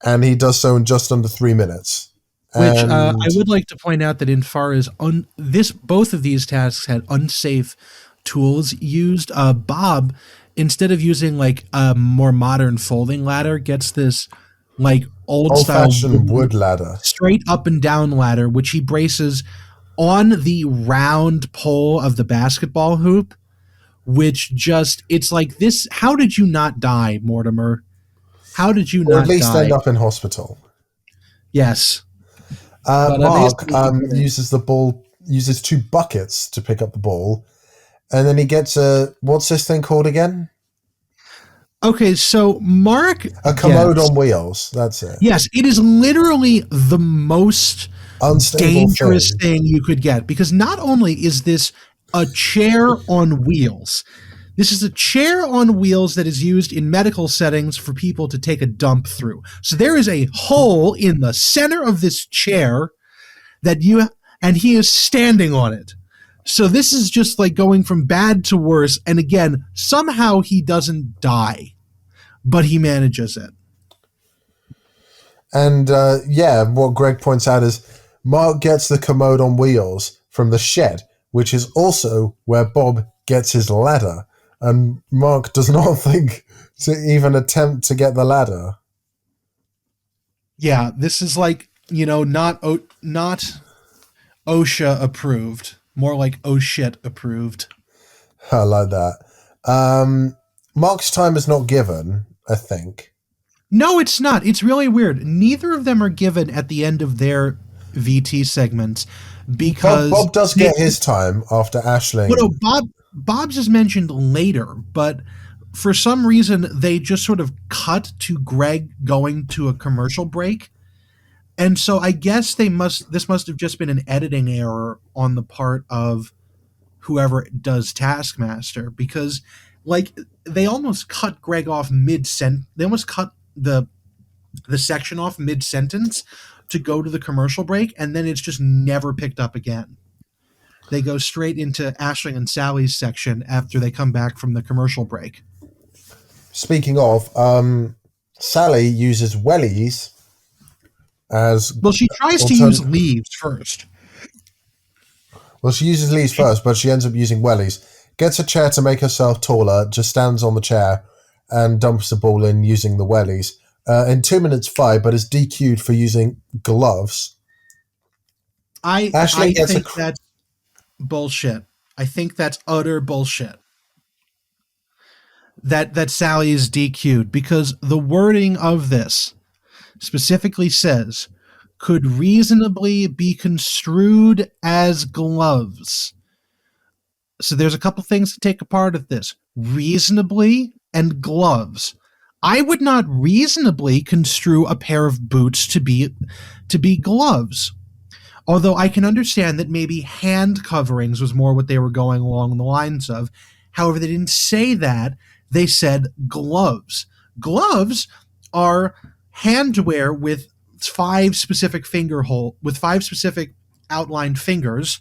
S2: and he does so in just under 3 minutes.
S1: Which I would like to point out that in far as both of these tasks had unsafe tools used. Bob, instead of using like a more modern folding ladder, gets this like old-fashioned
S2: wood ladder,
S1: straight up and down ladder, which he braces on the round pole of the basketball hoop. Which it's like this. How did you not die, Mortimer? How did you not die?
S2: Or at least end up in hospital.
S1: Yes.
S2: Mark uses 2 buckets to pick up the ball, and then he gets what's this thing called again?
S1: Okay, so Mark
S2: A commode on wheels. That's it.
S1: Yes, it is literally the most
S2: unstable
S1: dangerous thing you could get, because not only is this a chair on wheels, this is a chair on wheels that is used in medical settings for people to take a dump through. So there is a hole in the center of this chair and he is standing on it. So this is just like going from bad to worse. And again, somehow he doesn't die, but he manages it.
S2: And what Greg points out is Mark gets the commode on wheels from the shed, which is also where Bob gets his ladder. And Mark does not think to even attempt to get the ladder.
S1: Yeah, this is like, not OSHA approved. More like oh shit approved.
S2: I like that. Mark's time is not given, I think.
S1: No, it's not. It's really weird. Neither of them are given at the end of their VT segments because
S2: Bob does get his time after Aisling.
S1: No, Bob's is mentioned later, but for some reason they just sort of cut to Greg going to a commercial break. And so I guess this must have just been an editing error on the part of whoever does Taskmaster, because like they almost cut Greg off they almost cut the section off mid-sentence to go to the commercial break, and then it's just never picked up again. They go straight into Aisling and Sally's section after they come back from the commercial break.
S2: Speaking of, Sally uses wellies as...
S1: Well, she tries to use leaves first.
S2: Well, she uses leaves first, but she ends up using wellies. Gets a chair to make herself taller, just stands on the chair and dumps the ball in using the wellies. In 2 minutes 5, but is DQ'd for using gloves.
S1: I think that's bullshit. I think that's utter bullshit. That Sally is DQ'd, because the wording of this specifically says could reasonably be construed as gloves. So there's a couple things to take apart of this. Reasonably and gloves. I would not reasonably construe a pair of boots to be gloves. Although I can understand that maybe hand coverings was more what they were going along the lines of. However, they didn't say that. They said gloves. Gloves are handwear with 5 specific outlined fingers,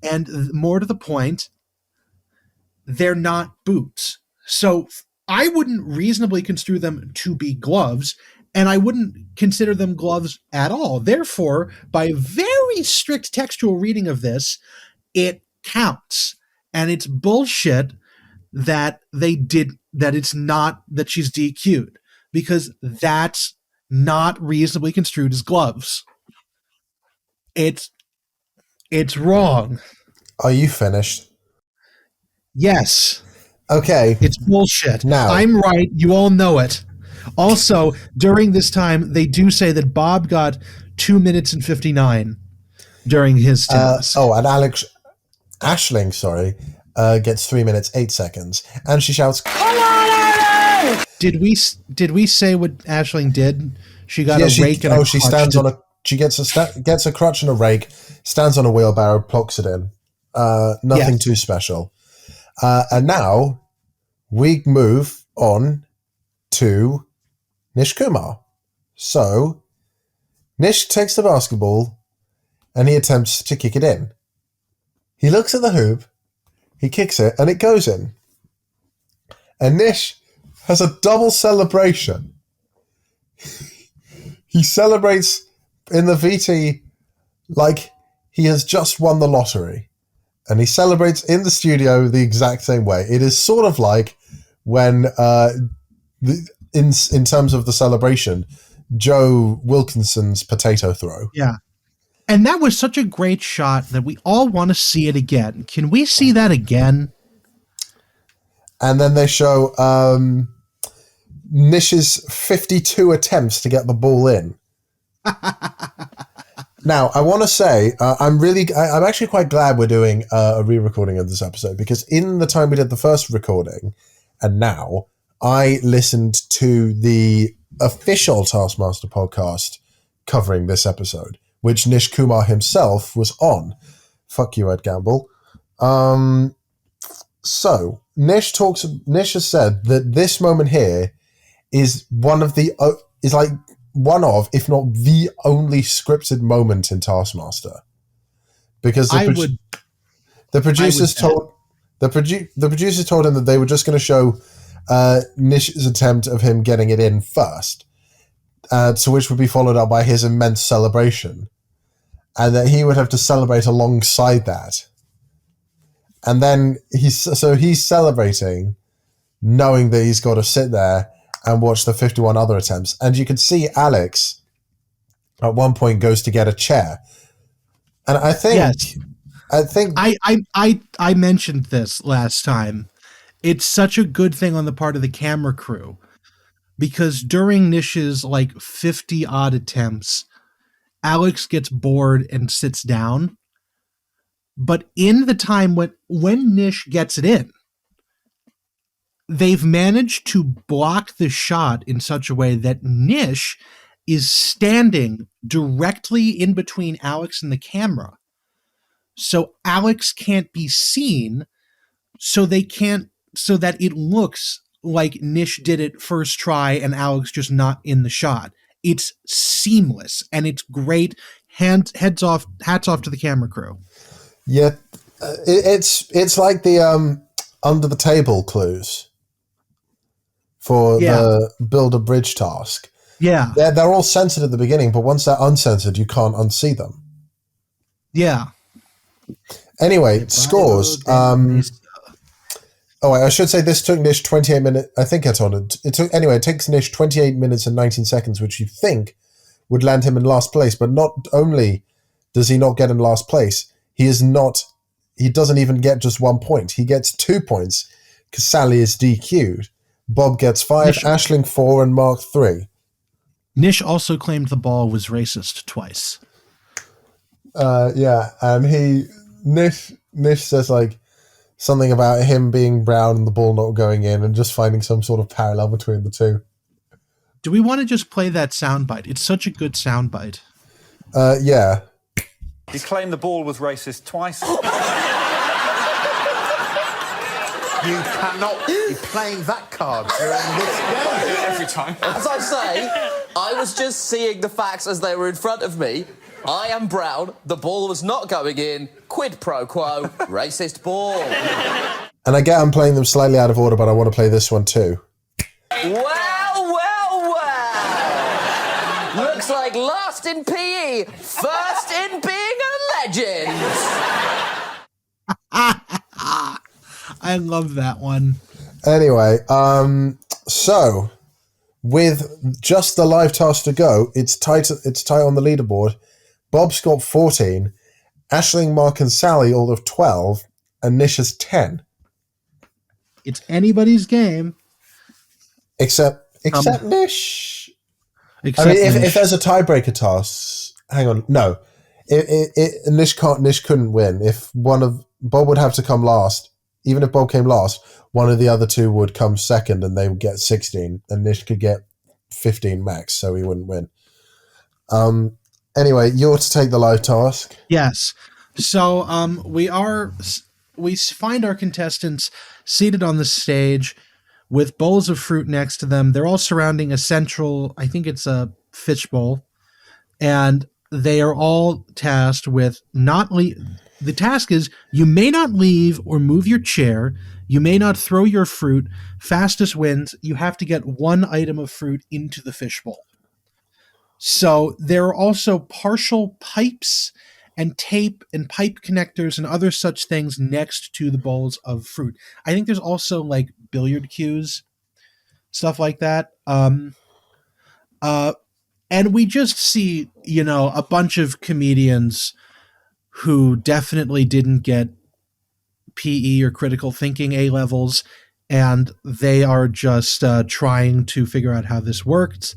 S1: and more to the point, they're not boots. So I wouldn't reasonably construe them to be gloves, and I wouldn't consider them gloves at all. Therefore, by a very strict textual reading of this, it counts. And it's bullshit that it's not that she's DQ'd, because that's not reasonably construed as gloves. It's wrong.
S2: Are you finished?
S1: Yes.
S2: Okay.
S1: It's bullshit.
S2: Now,
S1: I'm right. You all know it. Also, during this time, they do say that Bob got 2 minutes and 59 during his task.
S2: And Aisling, gets 3 minutes 8 seconds, and she shouts, "Come on, Aisling!"
S1: Did we say what Aisling did? She got a rake and a crutch.
S2: She stands on a. She gets a crutch and a rake, stands on a wheelbarrow, plucks it in. Nothing too special. And now we move on to Nish Kumar. So Nish takes the basketball and he attempts to kick it in. He looks at the hoop, he kicks it, and it goes in. And Nish has a double celebration. He celebrates in the VT like he has just won the lottery. And he celebrates in the studio the exact same way. It is sort of like when, in terms of the celebration, Joe Wilkinson's potato throw.
S1: Yeah. And that was such a great shot that we all want to see it again. Can we see that again?
S2: And then they show Nish's 52 attempts to get the ball in. Now, I want to say I'm actually quite glad we're doing a re-recording of this episode, because in the time we did the first recording and now, I listened to the official Taskmaster podcast covering this episode, which Nish Kumar himself was on. Fuck you, Ed Gamble. So Nish has said that this moment here is one of, if not the only scripted moment in Taskmaster, because the producers told him that they were just going to show Nish's attempt of him getting it in first, to which would be followed up by his immense celebration, and that he would have to celebrate alongside that. And then he's celebrating, knowing that he's got to sit there and watch the 51 other attempts. And you can see Alex at one point goes to get a chair. And I think
S1: I mentioned this last time. It's such a good thing on the part of the camera crew, because during Nish's 50 odd attempts, Alex gets bored and sits down. But in the time when Nish gets it in, they've managed to block the shot in such a way that Nish is standing directly in between Alex and the camera. So Alex can't be seen, so that it looks like Nish did it first try and Alex just not in the shot. It's seamless and it's great. Hats off to the camera crew.
S2: Yeah, it's like the under the table clues for the build a bridge task.
S1: Yeah,
S2: they're all censored at the beginning, but once they're uncensored, you can't unsee them.
S1: Yeah.
S2: Anyway, scores. I should say this took Nish 28 minutes. I think I told it. It takes Nish 28 minutes and 19 seconds, which you think would land him in last place. But not only does he not get in last place, he doesn't even get just 1 point. He gets 2 points because Sally is DQ'd. Bob gets 5, Aisling 4, and Mark 3.
S1: Nish also claimed the ball was racist twice.
S2: And Nish says something about him being brown and the ball not going in, and just finding some sort of parallel between the two.
S1: Do we want to just play that soundbite? It's such a good soundbite.
S2: Yeah.
S4: He claimed the ball was racist twice.
S5: You cannot be playing that card during this game.
S4: Every time.
S6: As I say, I was just seeing the facts as they were in front of me. I am brown, the ball was not going in, quid pro quo, racist ball.
S2: And I get I'm playing them slightly out of order, but I want to play this one too.
S6: Well. Looks like last in PE, first in being a legend.
S1: I love that one.
S2: Anyway, so with just the live task to go, it's tight on the leaderboard. Bob's got 14, Aisling, Mark, and Sally all have 12, and Nish has 10.
S1: It's anybody's game.
S2: Except Nish.
S1: Except
S2: if there's a tiebreaker task, hang on, no. Nish couldn't win. If Bob would have to come last. Even if Bob came last, one of the other two would come second and they would get 16, and Nish could get 15 max, so he wouldn't win. Anyway, you're to take the live task.
S1: Yes. So we find our contestants seated on the stage with bowls of fruit next to them. They're all surrounding a central, I think it's a fish bowl, and they are all tasked with the task is, you may not leave or move your chair. You may not throw your fruit. Fastest wins. You have to get one item of fruit into the fishbowl. So there are also partial pipes and tape and pipe connectors and other such things next to the bowls of fruit. I think there's also billiard cues, stuff like that. And we just see, a bunch of comedians who definitely didn't get PE or critical thinking A-levels, and they are just trying to figure out how this worked.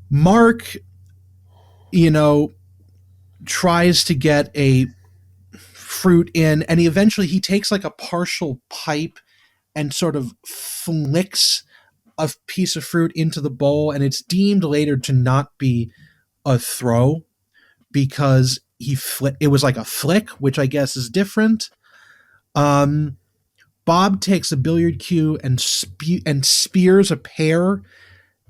S1: Mark you know, tries to get a fruit in, and he takes like a partial pipe and sort of flicks a piece of fruit into the bowl, and it's deemed later to not be a throw because it was like a flick, which I guess is different. Bob takes a billiard cue and spears a pear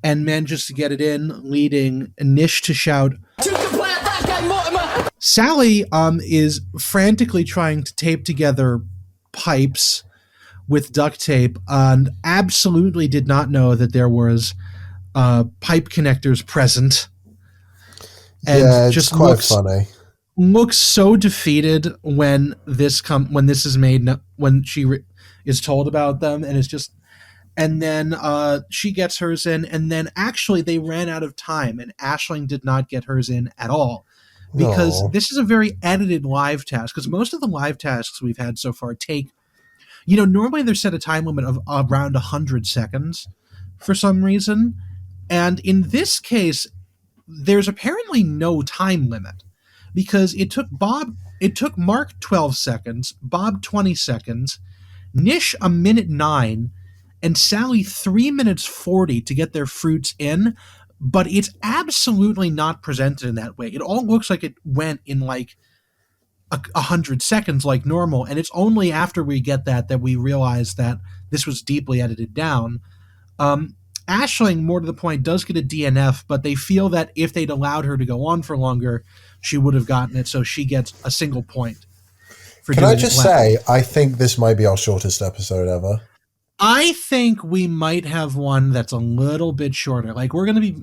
S1: and manages to get it in, leading Nish to shout,
S6: "You can play at that game, Mortimer!"
S1: Sally is frantically trying to tape together pipes with duct tape and absolutely did not know that there was pipe connectors present. And
S2: yeah, it's
S1: just
S2: quite funny.
S1: Looks so defeated when this is made, when she is told about them, and it's just, and then she gets hers in, and then actually they ran out of time, and Aisling did not get hers in at all, because this is a very edited live task, because most of the live tasks we've had so far take, normally they're set a time limit of around 100 seconds for some reason, and in this case, there's apparently no time limit, because it took Mark 12 seconds, Bob 20 seconds, Nish a minute 9, and Sally 3 minutes 40 to get their fruits in, but it's absolutely not presented in that way. It all looks like it went in like 100 seconds like normal, and it's only after we get that we realize that this was deeply edited down. Aisling, more to the point, does get a DNF, but they feel that if they'd allowed her to go on for longer, she would have gotten it, so she gets a single point.
S2: Can I just say, I think this might be our shortest episode ever.
S1: I think we might have one that's a little bit shorter. Like, we're going to be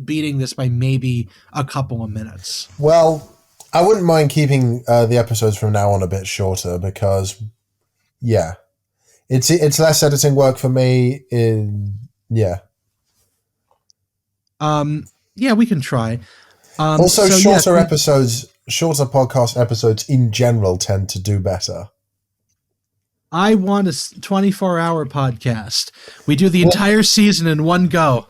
S1: beating this by maybe a couple of minutes.
S2: Well, I wouldn't mind keeping the episodes from now on a bit shorter because, yeah, it's less editing work for me. Yeah.
S1: Yeah, we can try.
S2: Also, shorter episodes, shorter podcast episodes in general tend to do better.
S1: I want a 24-hour podcast. We do the entire season in one go.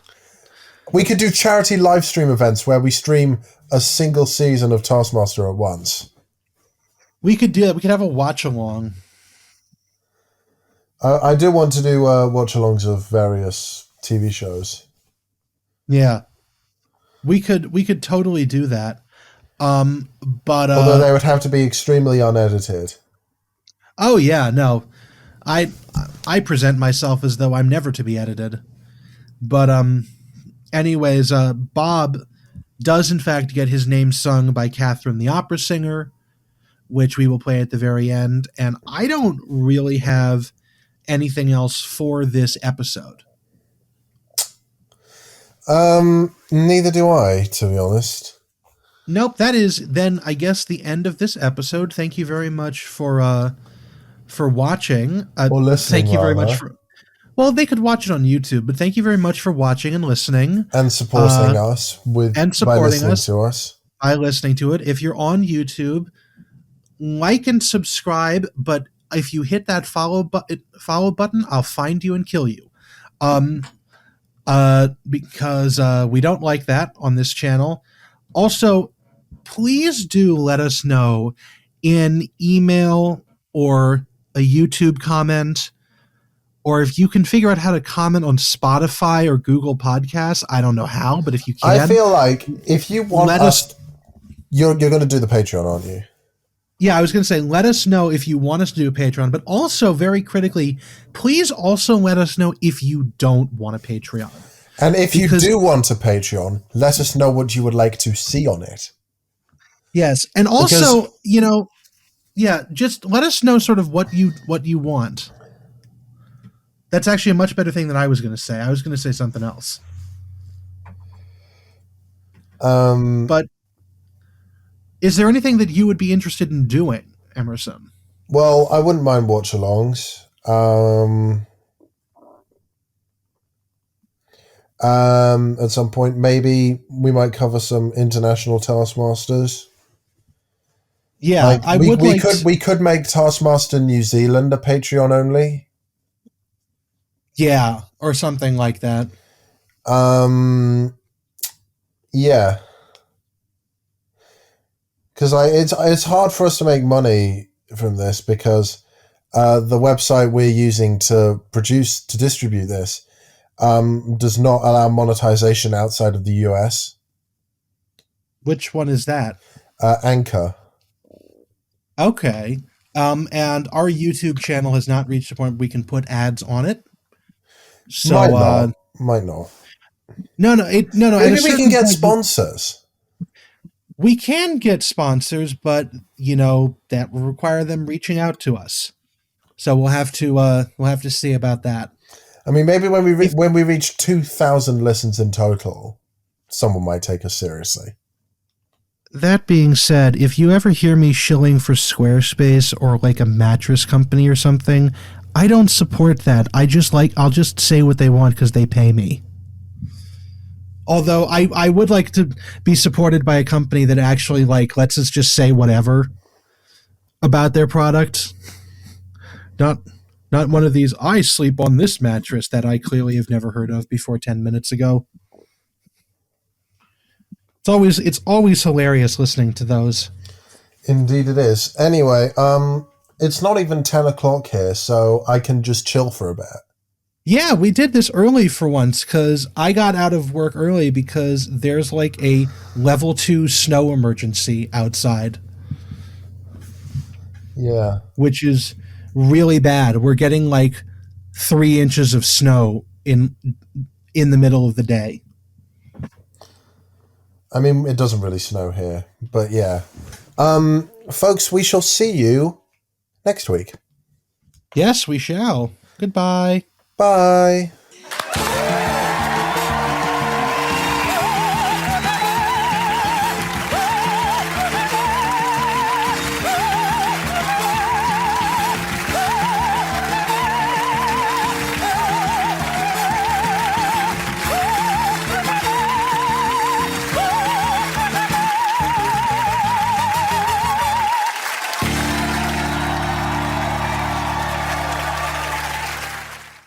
S2: We could do charity live stream events where we stream a single season of Taskmaster at once.
S1: We could do that. We could have a watch-along.
S2: I do want to do watch-alongs of various TV shows.
S1: Yeah. We could totally do that. But
S2: although they would have to be extremely unedited.
S1: Oh yeah, no. I present myself as though I'm never to be edited. But anyways, Bob does in fact get his name sung by Catherine the opera singer, which we will play at the very end, and I don't really have anything else for this episode.
S2: Neither do I, to be honest.
S1: Nope, that is then I guess the end of this episode. Thank you very much for watching.
S2: Or listening.
S1: Thank you very much for. Well, they could watch it on YouTube, but thank you very much for watching and listening
S2: and supporting us by listening to it.
S1: If you're on YouTube, like and subscribe. But if you hit that follow button, I'll find you and kill you. Because we don't like that on this channel. Also, please do let us know in email or a YouTube comment, or if you can figure out how to comment on Spotify or Google Podcasts. I don't know how, but if you can.
S2: I feel like if you want you're going to do the Patreon, aren't you?
S1: Yeah, I was going to say, let us know if you want us to do a Patreon, but also, very critically, please also let us know if you don't want a Patreon.
S2: And if you do want a Patreon, let us know what you would like to see on it.
S1: Yes, and also, just let us know sort of what you want. That's actually a much better thing than I was going to say. I was going to say something else. But is there anything that you would be interested in doing, Emerson?
S2: Well, I wouldn't mind watch-alongs. At some point, maybe we might cover some international Taskmasters.
S1: Yeah,
S2: we could make Taskmaster New Zealand a Patreon only.
S1: Yeah, or something like that.
S2: Yeah. because it's hard for us to make money from this because the website we're using to distribute this does not allow monetization outside of the US.
S1: Which one is that?
S2: Anchor.
S1: Okay. And our YouTube channel has not reached the point where we can put ads on it. So
S2: might not.
S1: No.
S2: Maybe we can get sponsors.
S1: We can get sponsors, but that will require them reaching out to us. So we'll have to see about that.
S2: I mean, maybe when we reach 2,000 listens in total, someone might take us seriously.
S1: That being said, if you ever hear me shilling for Squarespace or like a mattress company or something, I don't support that. I'll just say what they want because they pay me. Although I would like to be supported by a company that actually lets us just say whatever about their product. Not one of these, I sleep on this mattress that I clearly have never heard of before 10 minutes ago. It's always hilarious listening to those.
S2: Indeed it is. Anyway, it's not even 10 o'clock here, so I can just chill for a bit.
S1: Yeah, we did this early for once because I got out of work early because there's a level 2 snow emergency outside.
S2: Yeah.
S1: Which is really bad. We're getting 3 inches of snow in the middle of the day.
S2: I mean, it doesn't really snow here, but yeah. Folks, we shall see you next week.
S1: Yes, we shall. Goodbye.
S2: Bye.